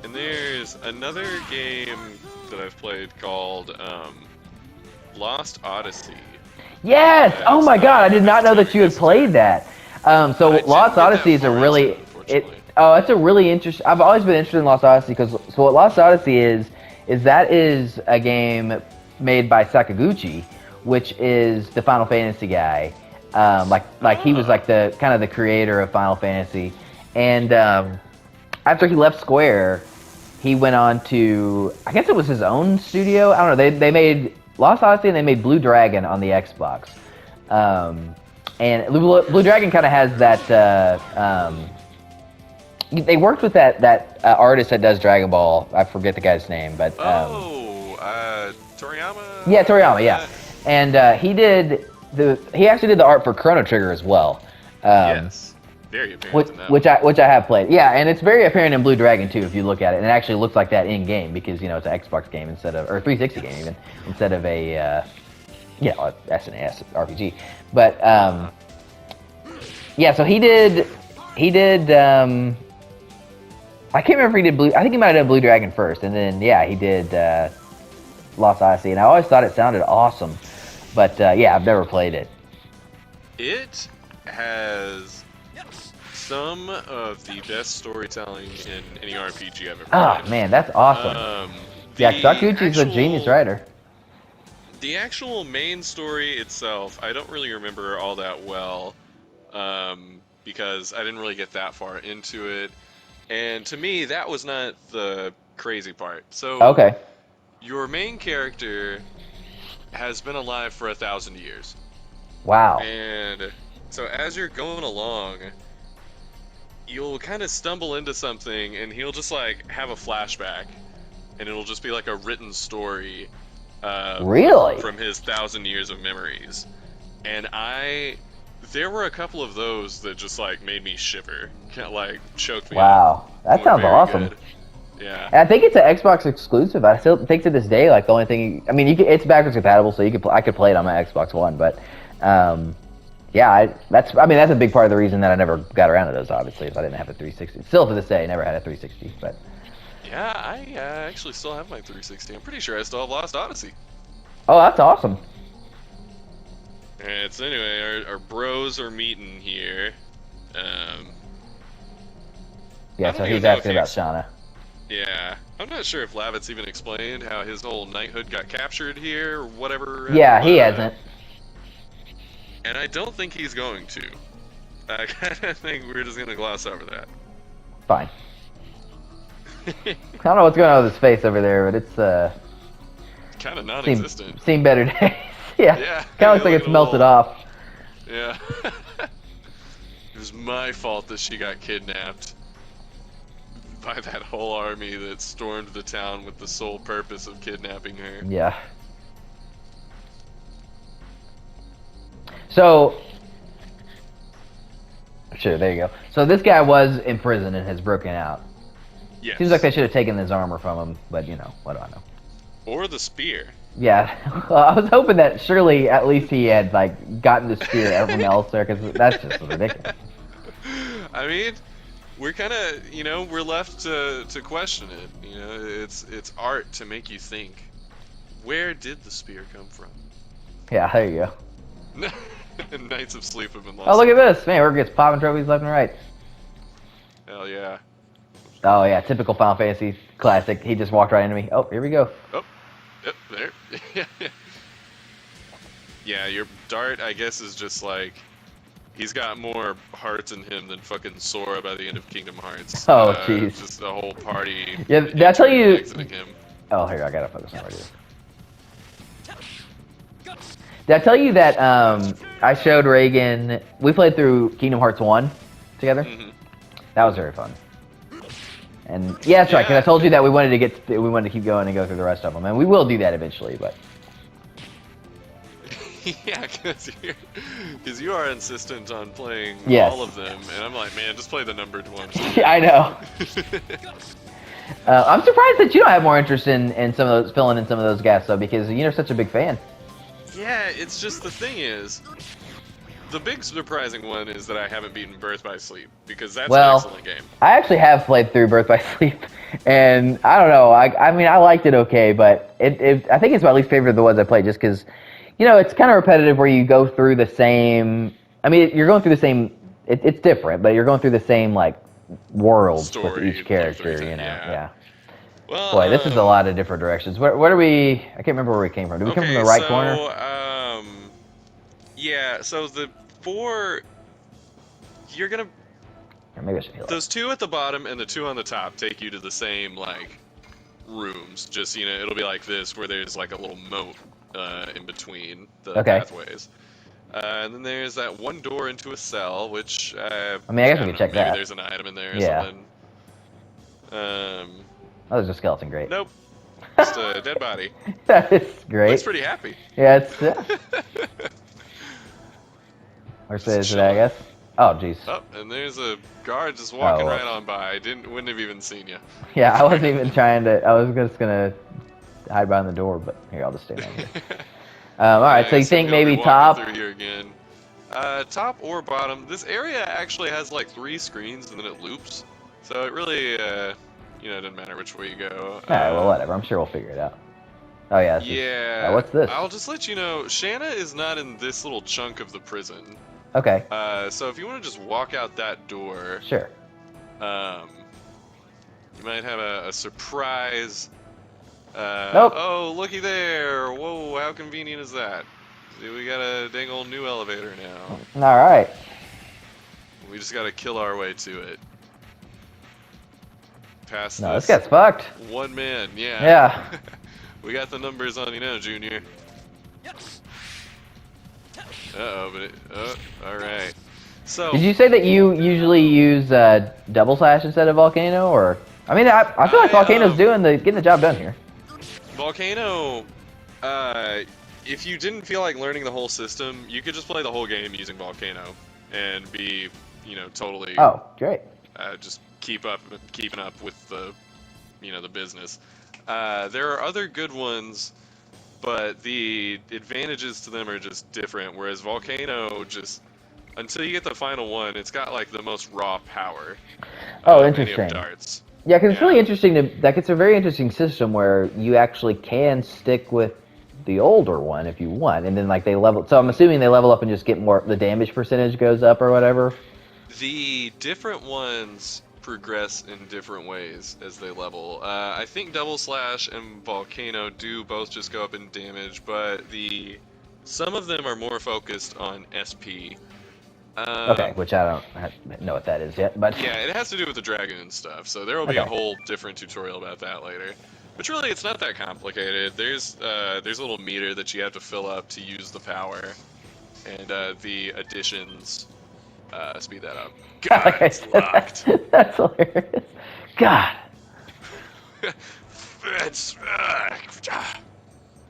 And there's another game that I've played called Lost Odyssey. Yes! Oh my God! I did not know that you had played that. So Lost Odyssey is a really it's a really interesting. I've always been interested in Lost Odyssey because what Lost Odyssey is a game made by Sakaguchi, which is the Final Fantasy guy. Like he was like the kind of the creator of Final Fantasy, and after he left Square, he went on to, I guess it was his own studio. I don't know. They made Lost Odyssey and they made Blue Dragon on the Xbox. And Blue Dragon kind of has that. They worked with that artist that does Dragon Ball. I forget the guy's name, but Toriyama. Yeah, Toriyama. Yeah, and he actually did the art for Chrono Trigger as well. Yes. Very apparent in that which I have played. Yeah, and it's very apparent in Blue Dragon too if you look at it. And it actually looks like that in game because it's an Xbox game or 360 game even instead of a SNES RPG. But yeah, so he did. I can't remember if he did Blue. I think he might have done Blue Dragon first, and then he did Lost Odyssey. And I always thought it sounded awesome, but I've never played it. It has some of the best storytelling in any RPG I've ever played. Oh man, that's awesome. Sakaguchi's a genius writer. The actual main story itself, I don't really remember all that well, because I didn't really get that far into it. And to me, that was not the crazy part. So, your main character has been alive for 1,000 years. Wow. And so as you're going along, you'll kind of stumble into something, and he'll just like have a flashback, and it'll just be like a written story. Really? From his 1,000 years of memories. And there were a couple of those that just like made me shiver, like choked me. Wow, that sounds awesome. Good. Yeah. And I think it's an Xbox exclusive. I still think to this day, like the only thing, it's backwards compatible, so I could play it on my Xbox One. But that's a big part of the reason that I never got around to those. Obviously, if I didn't have a 360, still to this day, I never had a 360. But yeah, I actually still have my 360. I'm pretty sure I still have Lost Odyssey. Oh, that's awesome. Alright, so anyway, our bros are meeting here. So he's asking about Shauna. Yeah, I'm not sure if Lavitz even explained how his whole knighthood got captured here, or whatever. Yeah, he hasn't. And I don't think he's going to. I kind of think we're just going to gloss over that. Fine. I don't know what's going on with his face over there, but it's kind of non-existent. Seen better days. Yeah. Kind of looks like it's melted off. Yeah. It was my fault that she got kidnapped by that whole army that stormed the town with the sole purpose of kidnapping her. Yeah. So, sure, there you go. So this guy was in prison and has broken out. Yes. Seems like they should have taken his armor from him, but what do I know? Or the spear. Yeah, well, I was hoping that surely at least he had like gotten the spear from elsewhere, because that's just ridiculous. I mean, we're kind of, we're left to question it. It's art to make you think. Where did the spear come from? Yeah, there you go. Nights of sleep have been lost. Oh, look at this. Man, we're just popping trophies left and right. Hell yeah. Oh, yeah, typical Final Fantasy classic. He just walked right into me. Oh, here we go. Oh, yep, there. Yeah, your Dart, I guess, is just like... He's got more hearts in him than fucking Sora by the end of Kingdom Hearts. Oh, jeez. Just a whole party. Yeah, did I tell you... Him. Oh, here, I gotta focus on what Did I tell you that I showed Reagan... We played through Kingdom Hearts 1 together? Mm-hmm. That was very fun. And yeah, that's right, because I told you that we wanted to keep going and go through the rest of them, and we will do that eventually, but... Yeah, because you are insistent on playing all of them, and I'm like, man, just play the numbered ones. I know. I'm surprised that you don't have more interest in some of those, filling in some of those gaps, though, because you're such a big fan. Yeah, it's just the thing is, the big surprising one is that I haven't beaten Birth by Sleep, because that's an excellent game. I actually have played through Birth by Sleep, and I don't know, I mean, I liked it okay, but I think it's my least favorite of the ones I played, just because, you know, it's kind of repetitive where you go through the same, I mean, you're going through the same, it's different, but you're going through the same, like, world with each character, you know, yeah. Well, boy, this is a lot of different directions. Where do we, I can't remember where we came from. Did we come from the right corner? Yeah, so the 4, you're gonna, or maybe I should heal those 2 at the bottom and the 2 on the top take you to the same, like, rooms. Just, you know, it'll be like this, where there's, like, a little moat in between the pathways. And then there's that one door into a cell, which, I mean, I guess we can check that. Maybe there's an item in there or something. Oh, there's a skeleton, great. Nope. Just a dead body. That is great. Looks pretty happy. Yeah, it's... Where's it, I guess? Oh, jeez. Oh, and there's a guard just walking right on by. Wouldn't have even seen you. Yeah, I wasn't even trying to... I was just gonna hide behind the door, but here, I'll just stay down here. Alright, so you think maybe top? Through here again. Top or bottom. This area actually has like 3 screens and then it loops. So it really, you know, it doesn't matter which way you go. Alright, well, whatever. I'm sure we'll figure it out. Oh, yeah. Yeah. What's this? I'll just let you know, Shanna is not in this little chunk of the prison. Okay. So if you want to just walk out that door... Sure. You might have a surprise... Nope. Oh, looky there! Whoa, how convenient is that? We got a dang old new elevator now. Alright. We just gotta kill our way to it. Past no, this gets fucked. One man, yeah. Yeah. We got the numbers on you now, Junior. Uh-oh, but alright. So... Did you say that you usually use double slash instead of volcano, or... I mean, I feel like Volcano's getting the job done here. Volcano, if you didn't feel like learning the whole system, you could just play the whole game using Volcano and be, you know, totally... Oh, great. Just keeping up with the, you know, the business. There are other good ones, but the advantages to them are just different, whereas Volcano just... Until you get the final one, it's got, like, the most raw power. Oh, interesting. Darts. Yeah, because it's really interesting it's a very interesting system where you actually can stick with the older one if you want, and then like they level. So I'm assuming they level up and just get more. The damage percentage goes up or whatever. The different ones progress in different ways as they level. I think Double Slash and Volcano do both just go up in damage, but some of them are more focused on SP. Okay, which I don't know what that is yet, but... Yeah, it has to do with the Dragoon stuff, so there will be a whole different tutorial about that later. But really, it's not that complicated. There's a little meter that you have to fill up to use the power, and the additions speed that up. God, it's locked. That's hilarious. God.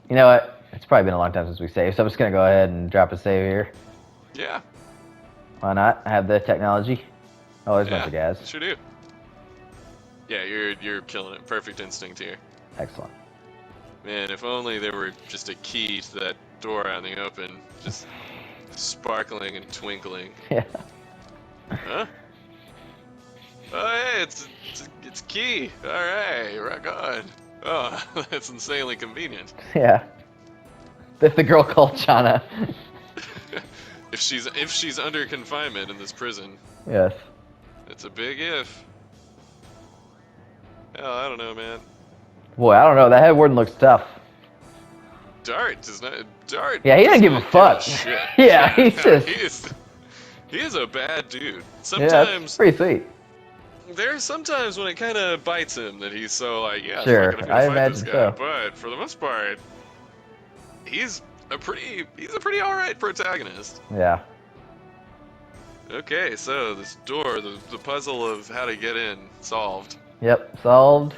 You know what? It's probably been a long time since we saved, so I'm just going to go ahead and drop a save here. Yeah. Why not? I have the technology. Oh, there's a bunch of guys. Sure do. Yeah, you're killing it. Perfect instinct here. Excellent. Man, if only there were just a key to that door out in the open, just sparkling and twinkling. Yeah. Huh? Oh, hey, it's key. All right, rock on. Oh, that's insanely convenient. Yeah. The girl called Chana. If she's under confinement in this prison. Yes. It's a big if. Hell, I don't know, man. Boy, I don't know. That head warden looks tough. Dart does not. Dart. Yeah, he doesn't give a fuck. Shit. Yeah, he's just. He is a bad dude. Yeah, that's Sometimes pretty sweet. there's sometimes when it kind of bites him that he's so like, yeah, Sure, I'm not gonna I fight this imagine guy. so. But for the most part, he's a pretty alright protagonist. Yeah. Okay, so this door, the puzzle of how to get in, solved. Yep, solved.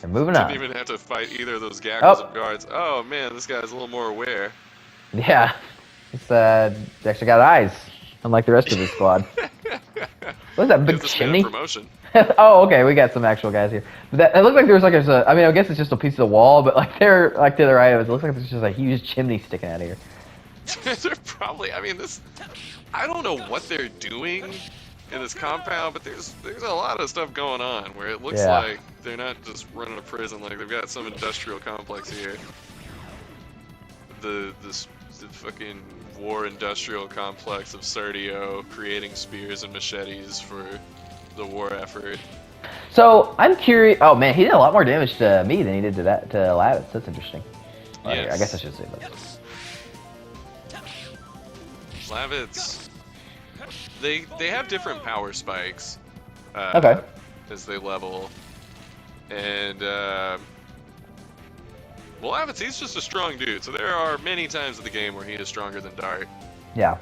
And moving on. Didn't even have to fight either of those gaggles Oh. of guards. Oh man, this guy's a little more aware. Yeah. It's actually got eyes, unlike the rest of the squad. What's that big Gives this man a chimney? promotion. Oh, okay, we got some actual guys here. But it looked like there was like I mean, I guess it's just a piece of the wall, but like they're like to the right of us, it looks like there's just a huge chimney sticking out of here. They're probably. I mean, I don't know what they're doing in this compound, but there's a lot of stuff going on where it looks like they're not just running a prison. Like they've got some industrial complex here. The fucking war industrial complex of Serdio creating spears and machetes for the war effort. So I'm curious. Oh man, he did a lot more damage to me than he did to Lavitz. That's interesting. Yes. I guess I should say that. Lavitz, they have different power spikes. Okay. As they level, and well, Lavitz, he's just a strong dude. So there are many times in the game where he is stronger than Dart. Yeah.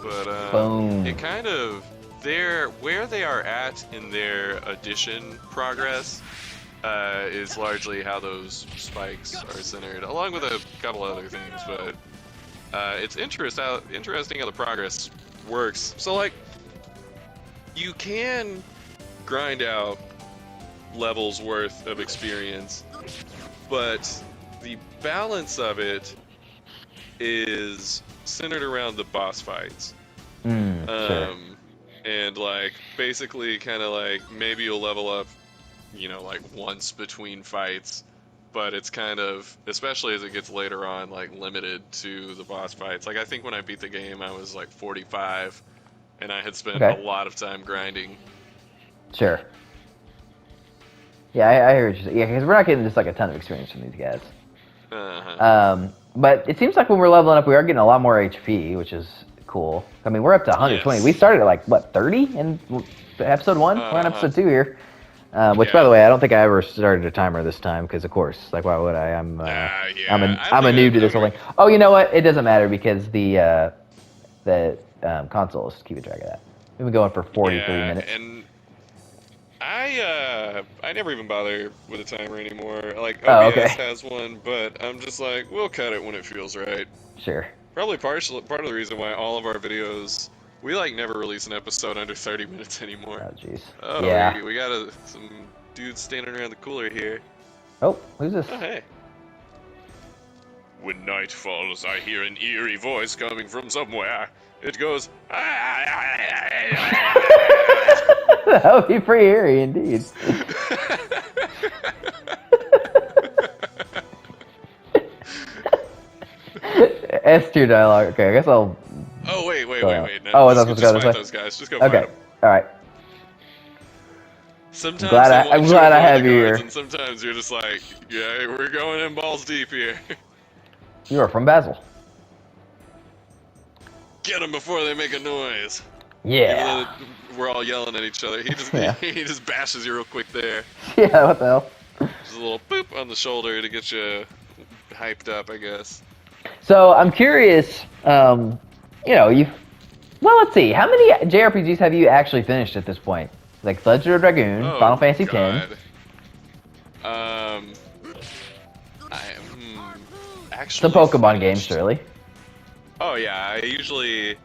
But Boom. it kind of where they are at in their addition progress is largely how those spikes are centered, along with a couple other things. But it's interesting how the progress works. So like, you can grind out levels worth of experience, but the balance of it is centered around the boss fights. Sure. And like basically kind of like maybe you'll level up, you know, like once between fights, but it's kind of, especially as it gets later on, like limited to the boss fights. Like I think when I beat the game I was like 45 and I had spent a lot of time grinding. Sure. Yeah, I hear what you're saying. Yeah, because we're not getting just like a ton of experience from these guys. But it seems like when we're leveling up, we are getting a lot more HP, which is cool. I mean, we're up to 120. Yes. We started at like, what, 30 in episode 1? We're on episode 2 here. Which, by the way, I don't think I ever started a timer this time, because of course, like, why would I? I'm a noob to this whole thing. Oh, you know what? It doesn't matter, because the consoles keep track of that. We've been going for 43 minutes. And I never even bother with a timer anymore. Like OBS has one, but I'm just like, we'll cut it when it feels right. Sure. Probably part of the reason why all of our videos, we like never release an episode under 30 minutes anymore. Oh jeez. Oh yeah. We got some dudes standing around the cooler here. Oh, who's this? Oh hey. When night falls, I hear an eerie voice coming from somewhere. It goes. That would be pretty eerie indeed. S tier dialogue. Okay, I guess I'll. Oh wait. No, oh, that's what's just going fight those guys. Just go okay. fight them. All right. Sometimes I'm glad I have you here. And sometimes you're just like, yeah, we're going in balls deep here. You are from Basel. Get them before they make a noise. Yeah. We're all yelling at each other. He just he just bashes you real quick there. Yeah, what the hell? Just a little boop on the shoulder to get you hyped up, I guess. So I'm curious. You know, well, let's see. How many JRPGs have you actually finished at this point? Like Legend of Dragoon, Final Fantasy X. Actually, some Pokemon games, surely. Oh yeah, I usually.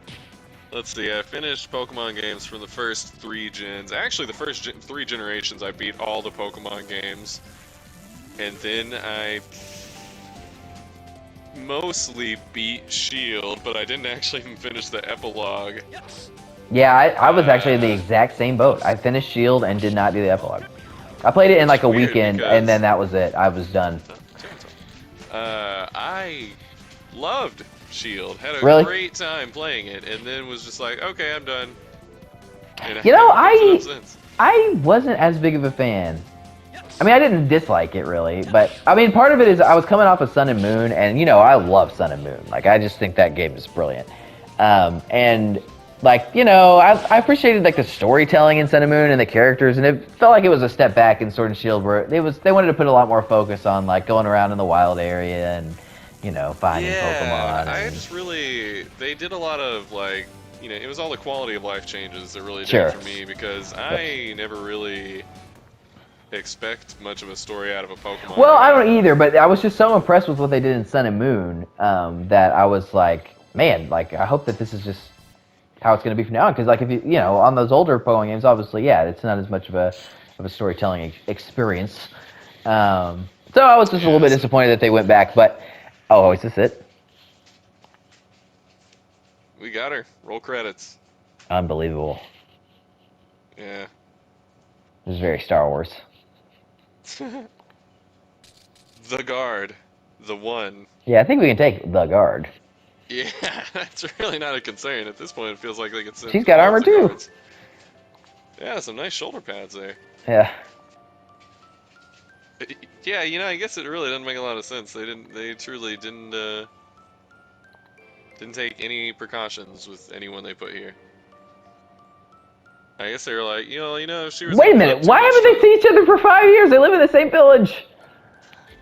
Let's see. I finished Pokemon games from the first 3 gens. Actually, the first 3 generations, I beat all the Pokemon games, and then I mostly beat Shield, but I didn't actually even finish the epilogue. Yeah, I was actually in the exact same boat. I finished Shield and did not do the epilogue. I played it in like a weekend, and then that was it. I was done. I loved Shield. Had a Really? great time playing it, and then was just like, okay, I'm done. And You know, I haven't picked it up since. I wasn't as big of a fan. I mean, I didn't dislike it really, but I mean, part of it is I was coming off of Sun and Moon, and you know, I love Sun and Moon. Like, I just think that game is brilliant. And like, you know, I appreciated like the storytelling in Sun and Moon and the characters, and it felt like it was a step back in Sword and Shield, where they wanted to put a lot more focus on like going around in the wild area and, you know, finding Pokemon. I just really, they did a lot of like, you know, it was all the quality of life changes that really did Sure. it for me, because I never really expect much of a story out of a Pokemon. Well, I don't either, but I was just so impressed with what they did in Sun and Moon that I was like, man, like I hope that this is just how it's going to be from now on. Because like if you know, on those older Pokemon games, obviously, yeah, it's not as much of a storytelling experience. So I was just a little bit disappointed that they went back. But oh, is this it? We got her. Roll credits. Unbelievable. Yeah. This is very Star Wars. The guard. The one. Yeah, I think we can take the guard. Yeah, that's really not a concern. At this point, it feels like they could send She's got armor lots of too. guards. Yeah, some nice shoulder pads there. Yeah. Yeah, you know, I guess it really doesn't make a lot of sense. They truly didn't take any precautions with anyone they put here. I guess they were like, you know, if she was. Wait a minute. Why haven't they seen each other for 5 years? They live in the same village.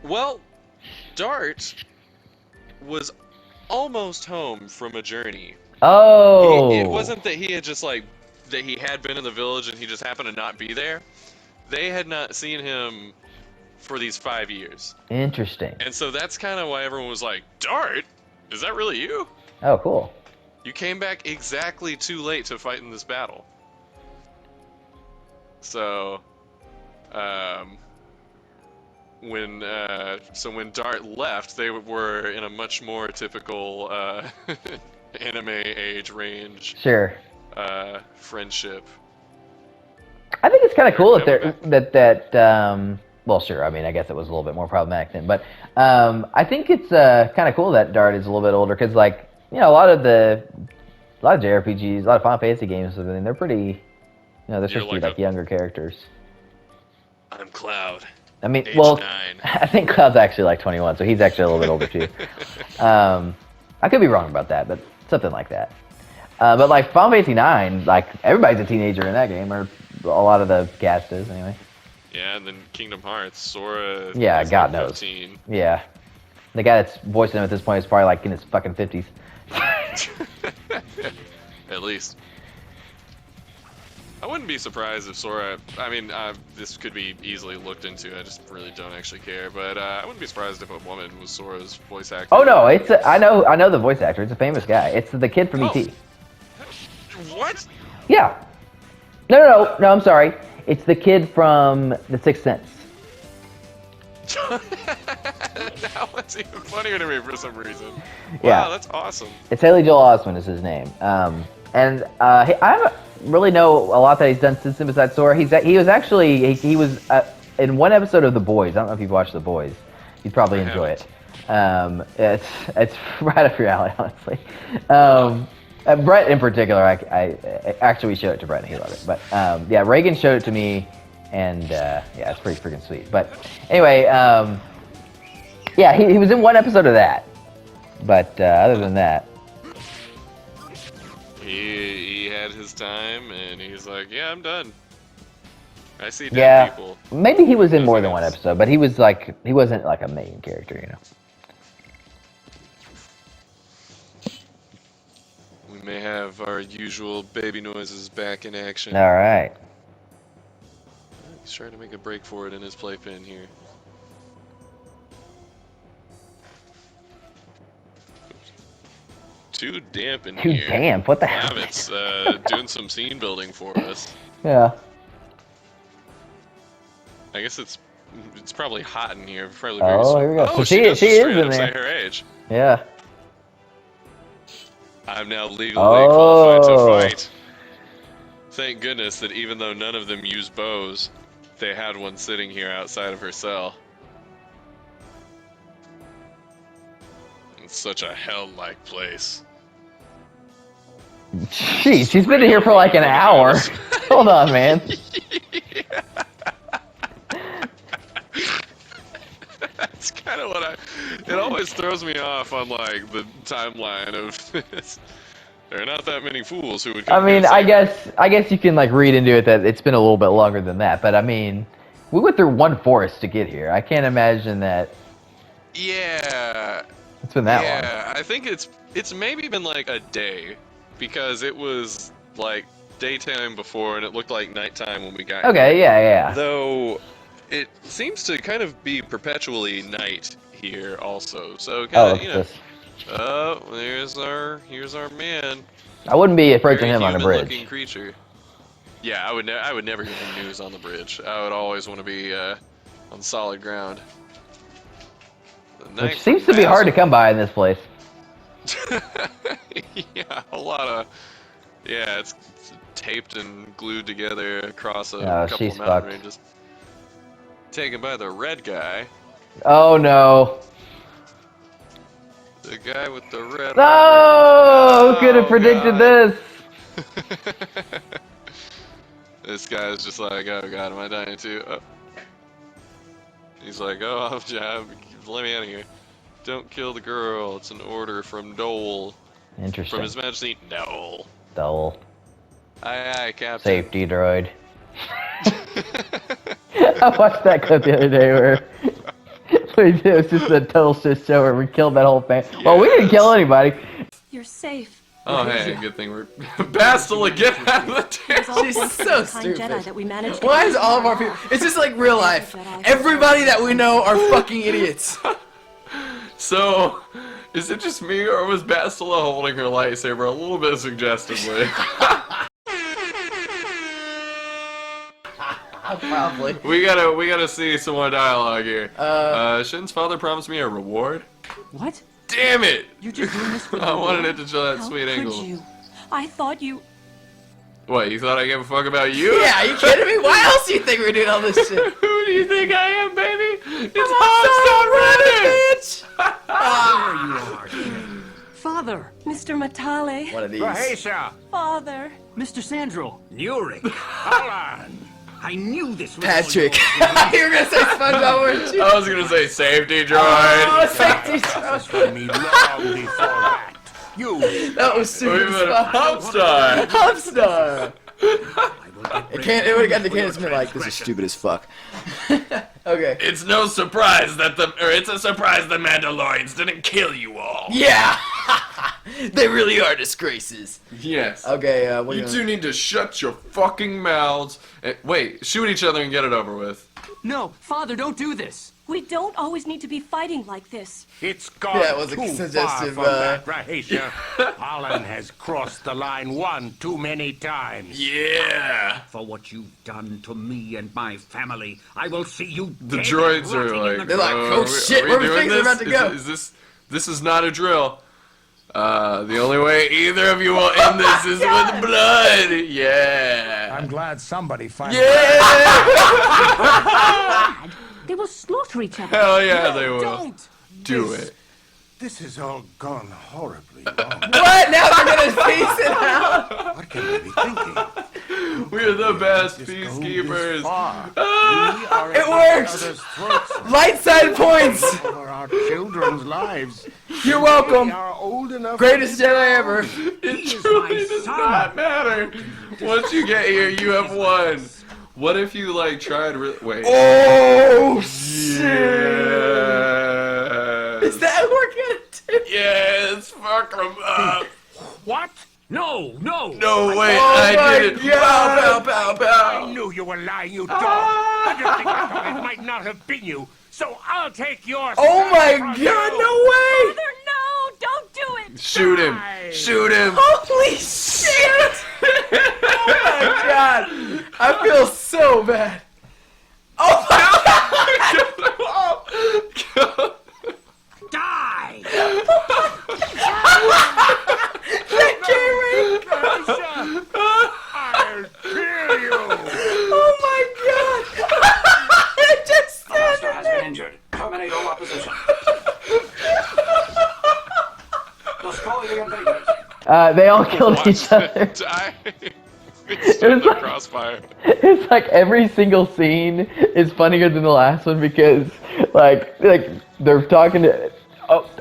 Well, Dart was almost home from a journey. Oh. It wasn't that he had just like that he had been in the village and he just happened to not be there. They had not seen him for these 5 years. Interesting. And so that's kind of why everyone was like, Dart, is that really you? Oh, cool. You came back exactly too late to fight in this battle. So, when Dart left, they were in a much more typical anime age range. Sure. Friendship. I think it's kind of cool that well, sure. I mean, I guess it was a little bit more problematic then, but I think it's kind of cool that Dart is a little bit older because, like, you know, a lot of JRPGs, a lot of Final Fantasy games, I mean, they're pretty. You know, they're supposed to be like younger characters. I'm Cloud. I mean, Age well, 9. I think Cloud's actually like 21, so he's actually a little bit older too. I could be wrong about that, but something like that. But like Final Fantasy 9, like everybody's a teenager in that game, or a lot of the cast is anyway. Yeah, and then Kingdom Hearts, Sora. Yeah, God knows. 15. Yeah, the guy that's voicing him at this point is probably like in his fucking 50s. At least. I wouldn't be surprised if Sora. I mean, this could be easily looked into. I just really don't actually care. But I wouldn't be surprised if a woman was Sora's voice actor. Oh no, I know the voice actor. It's a famous guy. It's the kid from ET. What? Yeah. No, I'm sorry. It's the kid from The Sixth Sense. Now it's even funnier to me for some reason. Yeah. Wow, that's awesome. It's Haley Joel Osment is his name. And I don't really know a lot that he's done since then besides Sora. He was in one episode of The Boys. I don't know if you've watched The Boys. You'd probably enjoy it. It's right up your alley, honestly. Brett in particular, I actually showed it to Brett and he loved it. But yeah, Reagan showed it to me, and yeah, it's pretty freaking sweet. But anyway, yeah, he was in one episode of that. But other than that, he had his time, and he's like, yeah, I'm done. I see dead people. Maybe he was in more than one episode, but he wasn't like a main character, you know. We may have our usual baby noises back in action. All right. He's trying to make a break for it in his playpen here. Too damp in here. Too damp? What the hell? It's doing some scene building for us. Yeah. I guess it's probably hot in here. Probably here we go. Oh, so she is in there. Her age. Yeah. I'm now legally qualified to fight. Thank goodness that even though none of them use bows, they had one sitting here outside of her cell. It's such a hell-like place. Jeez, she's been in here for like an hour. Hold on, man. That's kind of what it always throws me off on like the timeline of this. There are not that many fools who would come I mean, here I guess you can like read into it that it's been a little bit longer than that, but I mean, we went through one forest to get here. I can't imagine that. Yeah. It's been that long. Yeah, I think it's maybe been like a day, because it was like daytime before and it looked like nighttime when we got here. Okay, yeah. Though it seems to kind of be perpetually night here also. So kind Oh, of, you know. this. Oh, here's our man. I wouldn't be approaching Very him on a bridge. human-looking creature. Yeah, I would never give him news on the bridge. I would always want to be on solid ground. Which seems to be hard to come by in this place. Yeah, a lot of. Yeah, it's taped and glued together across a couple of mountain ranges. Taken by the red guy. Oh no. The guy with the red. No! Who could have predicted this? This guy's just like, oh god, am I dying too? Oh. He's like, oh, let me out of here. Don't kill the girl. It's an order from Dole. Interesting. From His Majesty Dole. Dole. Aye, Captain. Safety droid. I watched that clip the other day where it was just a total shit show where we killed that whole family. Yes. Well, we didn't kill anybody. You're safe. Oh, hey, good thing we're... Bastila, get out of the table! She's so stupid. Jedi that we managed to Why is all of our people... It's just like real life. Everybody that we know are fucking idiots. So, is it just me, or was Bastila holding her lightsaber a little bit suggestively? Probably. We gotta see some more dialogue here. Shin's father promised me a reward. What? Damn it! You're just doing this for the I wanted it to show that sweet How could angle. you? I thought you... What, you thought I gave a fuck about you? Yeah, are you kidding me? Why else do you think we're doing all this shit? Who do you think I am, baby? It's bitch! There you are. Father, Mr. Matale. One of these. Rahesia, Father. Mr. Sandro, Nurik, Alan. I knew this was Patrick. all yours. You were gonna say SpongeBob, weren't you? I was gonna say safety droid. Oh, safety droid. For me long before that. You. That was We've stupid been as a fuck. pop star. Pop star. It would have got the for your cannon like, this is transgression. stupid as fuck. Okay. It's no surprise that it's a surprise the Mandalorians didn't kill you all. Yeah! They really are disgraces. Yes. Okay, what You are you two doing? need to shut your fucking mouths. Wait, shoot each other and get it over with. No, Father, don't do this. We don't always need to be fighting like this. It's gone Yeah, it was a too far suggestive, from that, Rahesia. Alan has crossed the line one too many times. Yeah. For what you've done to me and my family, I will see you The dead droids and are rotting in like, the They're like, ground. oh shit, where we doing think they're about to go? This is not a drill. The only way either of you will end this is with blood. Yeah. I'm glad somebody finally. Yeah. They will slaughter each other. Hell yeah, they will. Don't! Do it. This has all gone horribly wrong. What? Now they're gonna piece it out? What can we be thinking? We're the best Just go this peacekeepers. far. Ah. We are at It works! each other's throats Light side points! over our children's lives. You're We welcome. are old enough. Greatest Jedi ever. It truly does not matter. Once you get here, you have won. What if you like tried? Wait. Oh shit! Yes. Is that what we're gonna do? Yes. Fuck 'em up. What? No, no! No way. Oh I my did it. God. Pow pow pow I pow. knew you were lying, you dog! I just think I thought it might not have been you, so I'll take yours. Oh my god, no way! Father, no! Don't do it! Shoot him. Shoot him. Holy shit! Oh my god! I feel so bad. Oh my god! Die! That camera! I'll kill you! Oh my god! It just Master has been injured. Terminate all opposition. Destroy the invaders. They all killed each Watch other. it die. It's in the crossfire. It's like every single scene is funnier than the last one because, like they're talking to,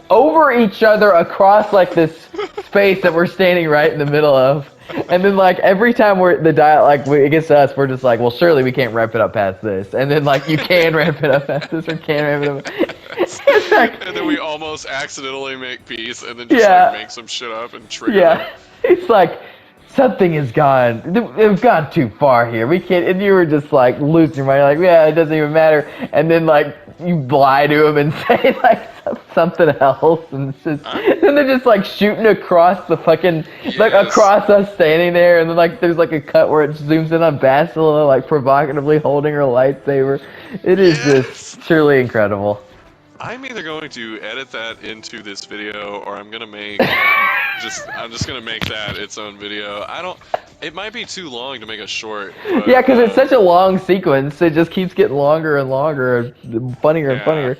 over each other across like this space that we're standing right in the middle of, and then like every time it gets to us, we're just like, well, surely we can't ramp it up past this, and then like you can ramp it up past this or can ramp it up. It's like, And then we almost accidentally make peace, and then just like make some shit up and trigger them. It's like. Something has gone. They've gone too far here. We can't. And you were just like losing your mind. You're like, yeah, it doesn't even matter. And then like you lie to them and say like something else, and it's just. Then they're just like shooting across the fucking like across us standing there, and then like there's like a cut where it zooms in on Bastila like provocatively holding her lightsaber. It is just truly incredible. I'm either going to edit that into this video, or I'm gonna make I'm just gonna make that its own video. It might be too long to make a short. But, yeah, because it's such a long sequence. It just keeps getting longer and longer, and funnier and funnier.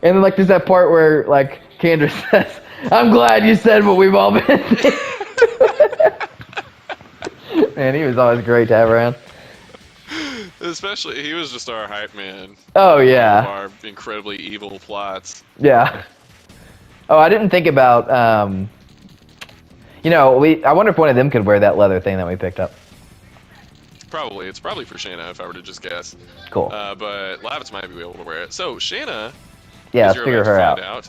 And then like there's that part where like Kendra says, "I'm glad you said what we've all been thinking." Man, he was always great to have around. Especially, he was just our hype man. Oh yeah. Our incredibly evil plots. Yeah. Oh, I didn't think about. I wonder if one of them could wear that leather thing that we picked up. Probably. It's probably for Shanna, if I were to just guess. Cool. But Lavitz might be able to wear it. So, Shanna, yeah, as let's you're figure about her to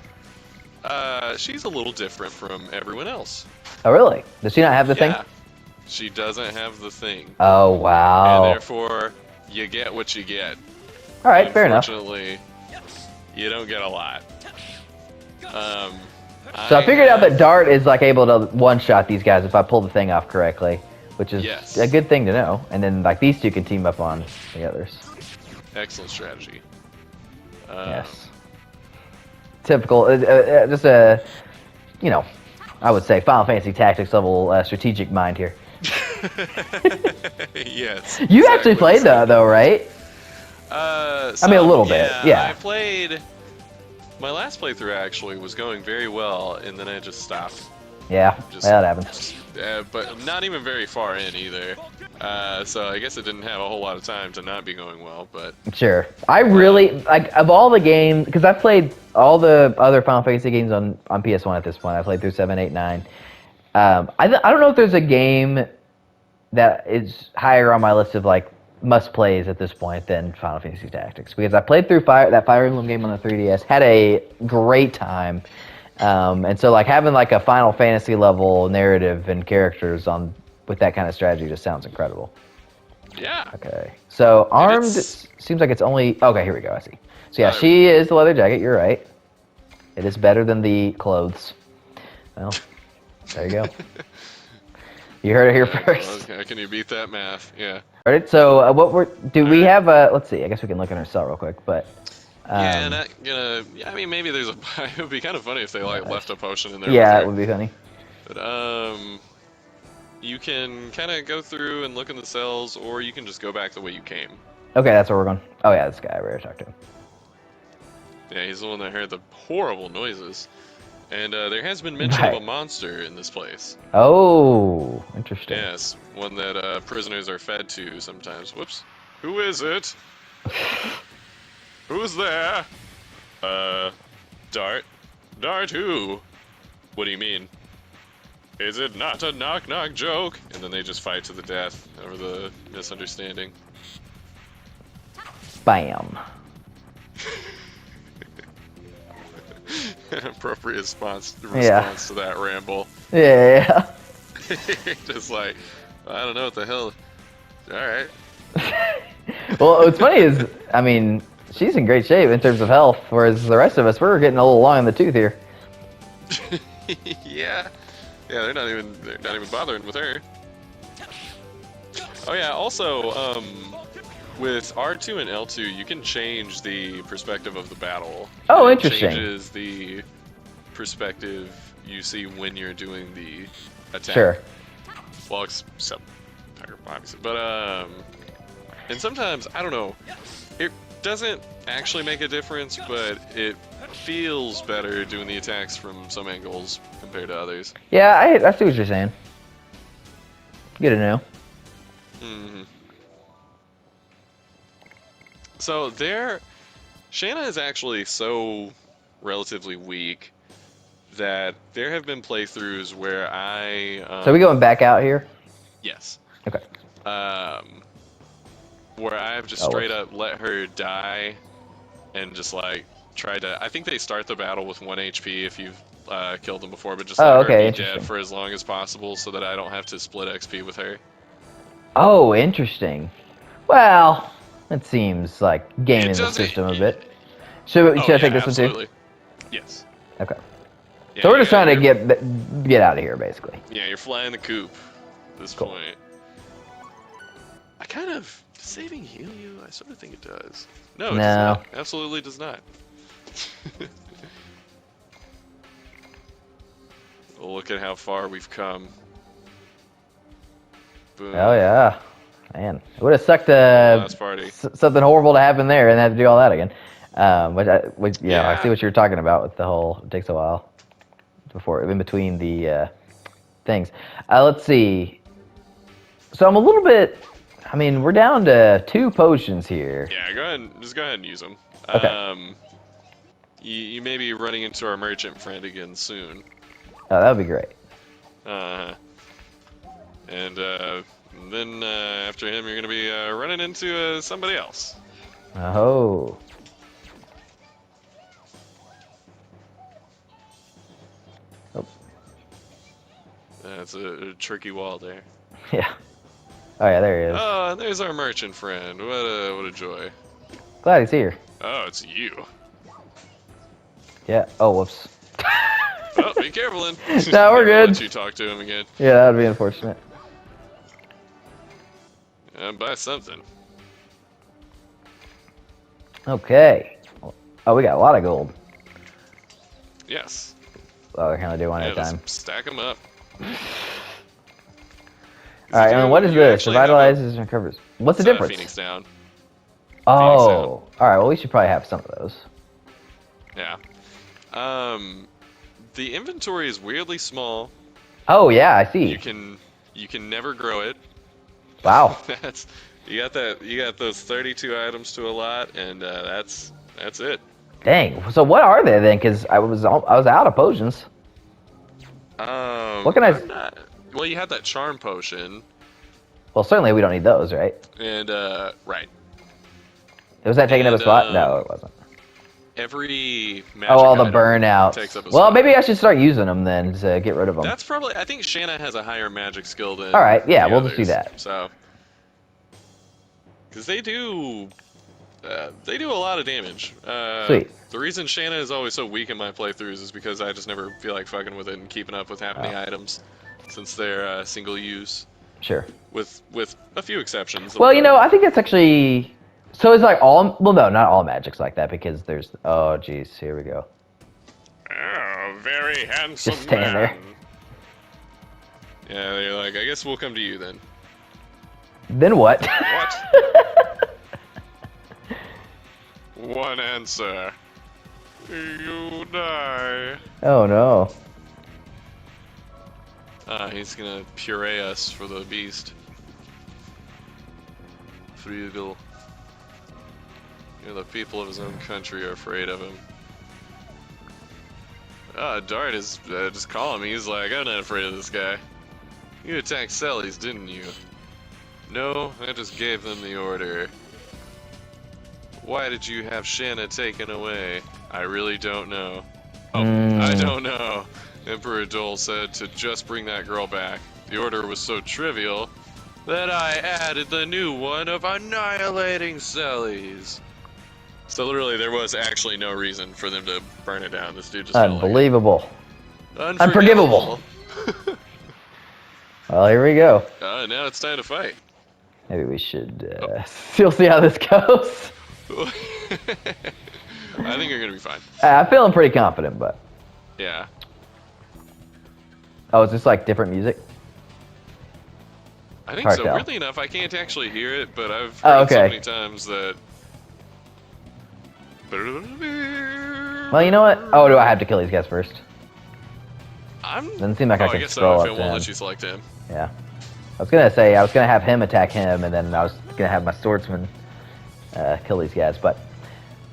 find out, she's a little different from everyone else. Oh, really? Does she not have the thing? She doesn't have the thing. Oh, wow. And therefore, you get what you get. All right, fair enough. Unfortunately, you don't get a lot. So I figured out that Dart is like able to one-shot these guys if I pull the thing off correctly, which is a good thing to know. And then like these two can team up on the others. Excellent strategy. Yes. Typical, just a, I would say Final Fantasy Tactics level strategic mind here. Yes. You actually played that though, right? I mean, a little bit. Yeah. I played. My last playthrough actually was going very well, and then I just stopped. Yeah, that happens. But not even very far in either. So I guess it didn't have a whole lot of time to not be going well. But sure, I really like of all the games because I played all the other Final Fantasy games on PS1 at this point. I played through 7, 8, 9. I don't know if there's a game that is higher on my list of like must plays at this point than Final Fantasy Tactics because I played through that Fire Emblem game on the 3DS, had a great time, and so like having like a Final Fantasy level narrative and characters with that kind of strategy just sounds incredible. Yeah. Okay, so armed seems like it's only okay. Here we go. I see. So yeah, she is the leather jacket. You're right. It is better than the clothes. Well, there you go. You heard it here first. Okay, can you beat that math? Yeah. All right, so we have let's see, I guess we can look in our cell real quick, but... yeah, not gonna... Yeah, I mean, maybe there's a... It would be kind of funny if they, like, left a potion in there. Yeah, it would be funny. But, you can kind of go through and look in the cells, or you can just go back the way you came. Okay, that's where we're going. Oh, yeah, this guy, I already talked to him. Yeah, he's the one that heard the horrible noises. And there has been mention of a monster in this place. Oh, interesting. Yes, one that prisoners are fed to sometimes. Whoops. Who is it? Who's there? Dart? Dart who? What do you mean? Is it not a knock-knock joke? And then they just fight to the death over the misunderstanding. Bam. Appropriate response to that ramble. Yeah. Just like, I don't know what the hell. Alright. Well, what's funny is, I mean, she's in great shape in terms of health, whereas the rest of us, we're getting a little long in the tooth here. Yeah. Yeah, they're not even bothering with her. Oh yeah, also, with R2 and L2, you can change the perspective of the battle. Oh, it interesting. Changes the perspective you see when you're doing the attack. Sure. Well, except obviously, but and sometimes I don't know. It doesn't actually make a difference, but it feels better doing the attacks from some angles compared to others. Yeah, I see what you're saying. Good to know. Hmm. So Shanna is actually so relatively weak that there have been playthroughs where So we going back out here? yes. Okay. Where I've just Oh, straight up let her die and just like try to. I think they start the battle with 1 HP if you've killed them before, but just let her be dead for as long as possible so that I don't have to split XP with her. Oh, interesting. Well, it seems like gaming the doesn't- system a bit. Should I take this absolutely. one too? Yes. Okay. Yeah, So we're just trying to you're- get out of here, basically. Yeah, you're flying the coop at this Cool. point. I kind of saving heal you. I sort of think it does. No, it does No. not. Absolutely does not. Look at how far we've come. Boom. Oh yeah, man, it would have sucked Last party. something horrible to happen there and have to do all that again. I Yeah. see what you're talking about with the whole. It takes a while before in between the things. Let's see. So I'm a little bit. I mean, we're down to 2 potions here. Yeah, go ahead. Just go ahead and use them. Okay. You may be running into our merchant friend again soon. Oh, that would be great. And then after him, you're gonna be running into somebody else. Oh. Oh. That's a tricky wall there. Yeah. Oh yeah, there he is. Oh, there's our merchant friend. What a joy. Glad he's here. Oh, it's you. Yeah. Oh, whoops. Oh, be careful, then. No, we're good. Let you talk to him again. Yeah, that would be unfortunate. Buy something. Okay. Oh, we got a lot of gold. Yes. Oh, we can only do one Yeah, at a time. just stack them up. All right, and what is You this? actually have Revitalizes and recovers. What's the difference? Phoenix down. Oh, Phoenix all right. Well, we should probably have some of those. Yeah. The inventory is weirdly small. Oh yeah, I see. You can never grow it. Wow. You got those 32 items to a lot, and that's it. Dang. So what are they then? Because I was out of potions. What can I? Well, you had that charm potion, Well, certainly we don't need those, right? and right. Was that taking up a And, spot? No, it wasn't. Every magic Oh, all the item burnouts. takes up a Well, spot. maybe I should start using them then to get rid of them. That's probably. I think Shanna has a higher magic skill than. All right, yeah, the we'll just do others, that. So. Because they do a lot of damage. Sweet. The reason Shanna is always so weak in my playthroughs is because I just never feel like fucking with it and keeping up with half the items, since they're single use. Sure. With a few exceptions. Well, you know, I think it's actually. So it's like all. Well, no, not all magic's like that because there's. Oh, geez, here we go. Oh, very handsome Just stand there. Yeah, they're like, I guess we'll come to you then. Then what? What? One answer. You die. Oh no. He's gonna puree us for the beast. Frugal. You know, the people of his own country are afraid of him. Dart is just calling me. He's like, I'm not afraid of this guy. You attacked Sally's, didn't you? No, I just gave them the order. Why did you have Shanna taken away? I really don't know. Oh, I don't know. Emperor Dole said to just bring that girl back. The order was so trivial that I added the new one of annihilating Sally's. So literally, there was actually no reason for them to burn it down. This dude just felt like it. Unbelievable. Unforgivable. Well, here we go. Now it's time to fight. Maybe we should. We'll see how this goes. I think you're gonna be fine. I'm feeling pretty confident, but. Yeah. Oh, is this like different music? I think Hard so. tell. Weirdly enough, I can't actually hear it, but I've Oh, heard it so okay. many times that. Well, you know what? Oh, do I have to kill these guys first? Doesn't seem like I I can guess scroll so. up If it to won't him. let you select him. Yeah. I was gonna say I was gonna have him attack him, and then I was gonna have my swordsman kill these guys, but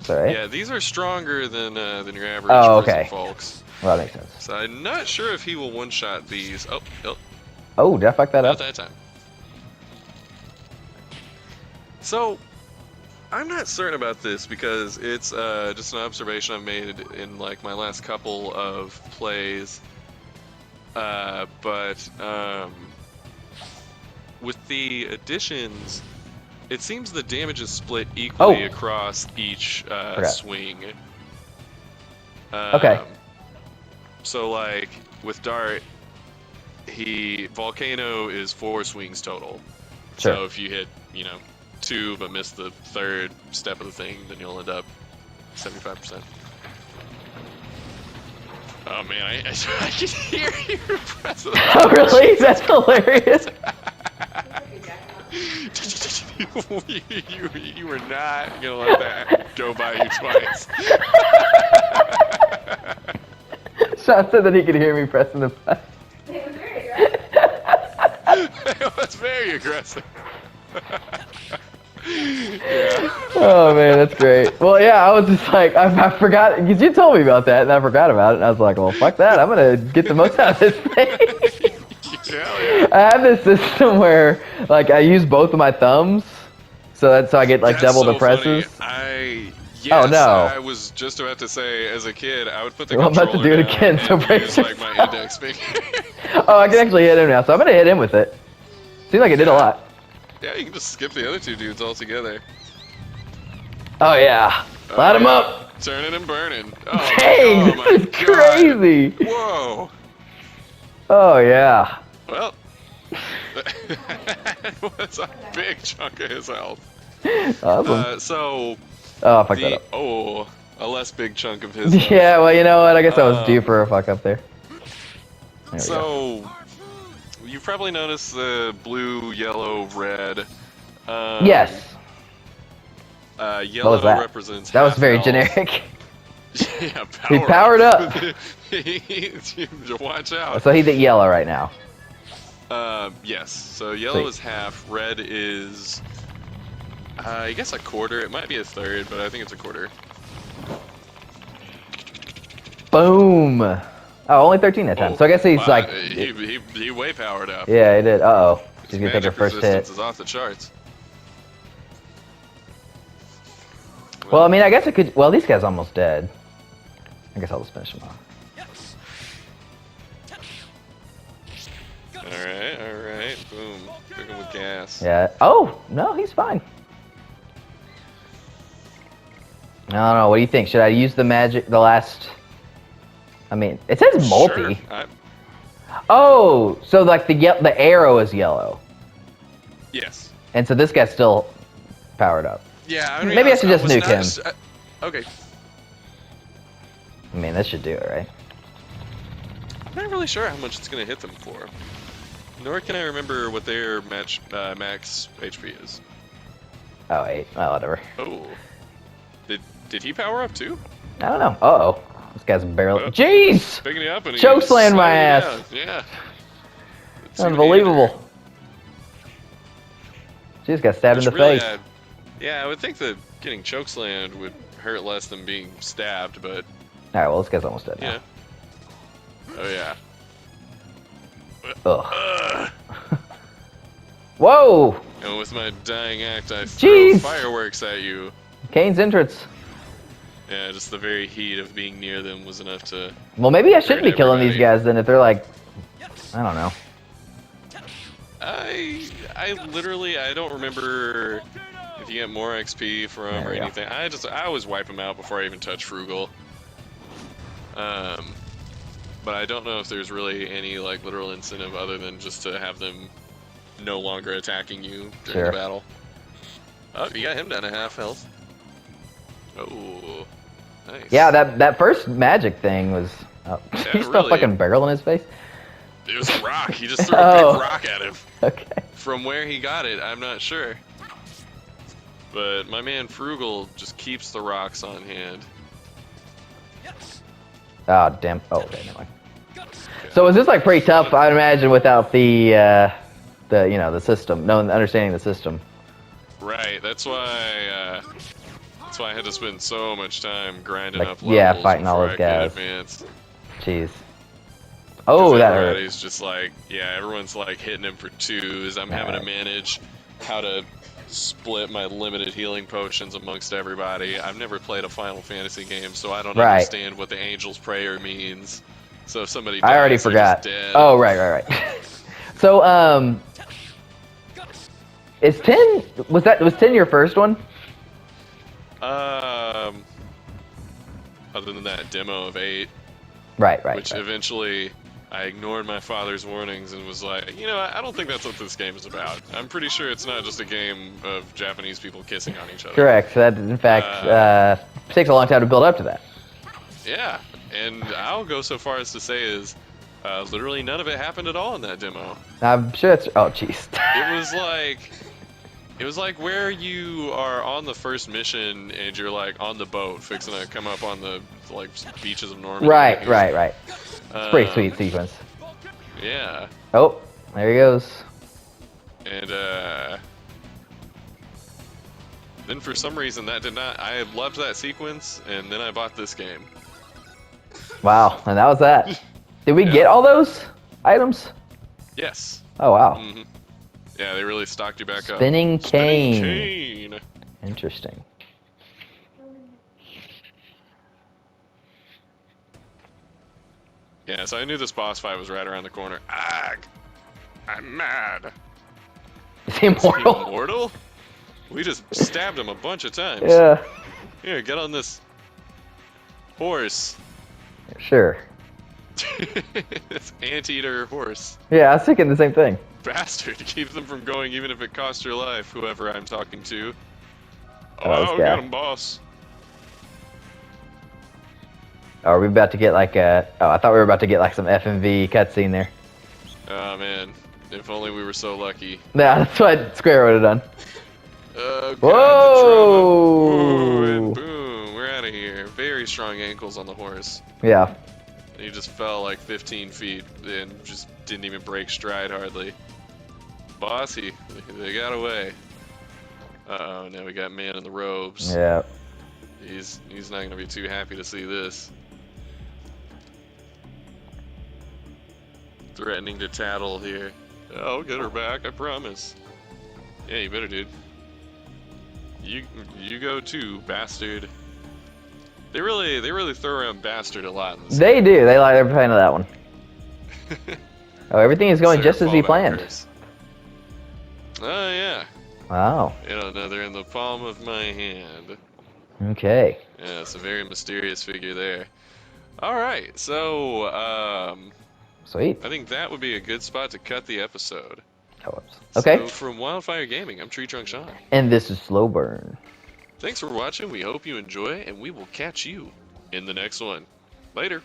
it's alright. Yeah, these are stronger than your average Oh, prison okay. folks. Well, that makes sense. So I'm not sure if he will one-shot these. Oh, Oh, did I fuck that not up? that time. So, I'm not certain about this because it's just an observation I've made in like my last couple of plays. But with the additions, it seems the damage is split equally across each swing. Okay. So like with Dart, Volcano is 4 swings total. Sure. So if you hit, 2 but miss the third step of the thing, then you'll end up 75%. Oh man, I can hear you pressing. Oh, really? That's hilarious. you were not gonna let that go by you twice. Sean said that he could hear me pressing the button. It was very aggressive. Yeah. Oh man, that's great. Well, yeah, I was just like, I forgot, because you told me about that, and I forgot about it, and I was like, well, fuck that, I'm gonna get the most out of this thing. Hell yeah. I have this system where, like, I use both of my thumbs, so I get like That's double so the presses. Funny. Oh, no. I was just about to say, as a kid, I would put the Well, I'm about to do it controller again, down so and brace use, like my yourself. index finger. Oh, I can actually hit him now, so I'm gonna hit him with it. Seems like it did a lot. Yeah, you can just skip the other 2 dudes altogether. Oh yeah, light him up. Turning and burning. Oh, Dang, oh my this is God. crazy. Whoa. Oh yeah. Well, that was a big chunk of his health. Awesome. So, Oh, I fucked that up. a less big chunk of his health. Yeah, well, you know what? I guess I was due for a fuck up there. There we go. So, you've probably noticed the blue, yellow, red. Yes. Yellow was that? represents That was half very health. generic. Yeah, He powered up. Watch out. So he's at yellow right now. Yes. So yellow Sweet. is half. Red is, I guess a quarter. It might be a third, but I think it's a quarter. Boom. Oh, only 13 that time. So I guess he's wow, like. he way powered up. Yeah, he did. Uh-oh. She's His gonna take her magic first resistance hit. is off the charts. Well, I mean, I guess I could. Well, these guys almost dead. I guess I'll just finish them off. Alright. Boom. Cooking with gas. Yeah. Oh, no, he's fine. I don't know. What do you think? Should I use the magic, the last... I mean, it says multi. Sure. Oh, so like the arrow is yellow. Yes. And so this guy's still powered up. Yeah, I mean, Maybe I should just was nuke not- him. Okay. I mean, this should do it, right? I'm not really sure how much it's going to hit them for. Nor can I remember what their max HP is. Oh, 8. Well, whatever. Oh. Did he power up too? I don't know. Uh-oh. This guy's barely... Oh. Jeez! Picking it up and Chokeslam my ass. Yeah. Unbelievable. She just got stabbed in the face. Yeah, I would think that getting chokeslammed would hurt less than being stabbed, but Alright, well, this guy's almost dead now. yeah. Oh yeah. Ugh. Whoa! And with my dying act, I throw Jeez. fireworks at you. Kane's entrance. Yeah, just the very heat of being near them was enough to. Well, maybe I shouldn't be Hurt killing these everybody. guys then if they're like... I don't know. I literally don't remember if you get more XP from There or we go. anything. I always wipe them out before I even touch Frugal. But I don't know if there's really any like literal incentive other than just to have them no longer attacking you during Sure. the battle. Oh, you got him down to half health. Oh, nice. Yeah, that first magic thing was... Oh, Yeah, he's still really. fucking barrel in his face? It was a rock. He just threw a Oh. big rock at him. Okay. From where he got it, I'm not sure. But my man Frugal just keeps the rocks on hand. Oh damn! Oh, okay, never mind. So is this like pretty tough? I'd imagine without the the system, knowing understanding the system. Right. That's why I had to spend so much time grinding Like, up levels yeah, fighting all before those I could guys. advance. Jeez. Oh, that hurt. Everybody's just like, yeah, everyone's like hitting him for twos. I'm having to manage how to split my limited healing potions amongst everybody. I've never played a Final Fantasy game, so I don't understand what the Angel's Prayer means. So if somebody dies, I already they're forgot. just dead. Oh, right. So, is 10 was 10 your first one? Other than that demo of 8, Right. which eventually I ignored my father's warnings and was like, you know, I don't think that's what this game is about. I'm pretty sure it's not just a game of Japanese people kissing on each other. Correct. That in fact takes a long time to build up to that. Yeah, and I'll go so far as to say is literally none of it happened at all in that demo. I'm sure it's. Oh, jeez. It was like where you are on the first mission and you're like on the boat fixing to come up on the like beaches of Normandy. Right. It's a pretty sweet sequence. Yeah. Oh, there he goes. And then for some reason that did not. I loved that sequence, and then I bought this game. Wow, and that was that. Did we get all those items? Yes. Oh wow. Mm-hmm. Yeah, they really stocked you back up. Spinning cane. Spinning cane. Interesting. Yeah, so I knew this boss fight was right around the corner. Ag! I'm mad. Is he immortal? Is he immortal? We just stabbed him a bunch of times. Yeah. Here, get on this horse. Sure. This anteater horse. Yeah, I was thinking the same thing. Bastard, keep them from going even if it costs your life, whoever I'm talking to. Oh, this Oh, guy. get him, boss. Oh, are we about to get like a... Oh, I thought we were about to get like some FMV cutscene there. Oh, man. If only we were so lucky. Yeah, that's what Square would have done. Oh, God, Whoa! the trauma. Ooh, and boom, we're out of here. Very strong ankles on the horse. Yeah. And he just fell like 15 feet and just didn't even break stride hardly. Bossy, they got away. Uh-oh, now we got man in the robes. Yeah. He's not gonna be too happy to see this. Threatening to tattle here. I'll get her back, I promise. Yeah, you better, dude. You go too, bastard. They really throw around bastard a lot in this. They do. They like every fan of that one. Oh, everything is going just as we planned. Oh yeah. Wow. You know, now they're in the palm of my hand. Okay. Yeah, it's a very mysterious figure there. Alright, so, Sweet. I think that would be a good spot to cut the episode. Okay. So, from Wildfire Gaming, I'm TreeTrunkSean. And this is SlowBurne. Thanks for watching, we hope you enjoy, and we will catch you in the next one. Later.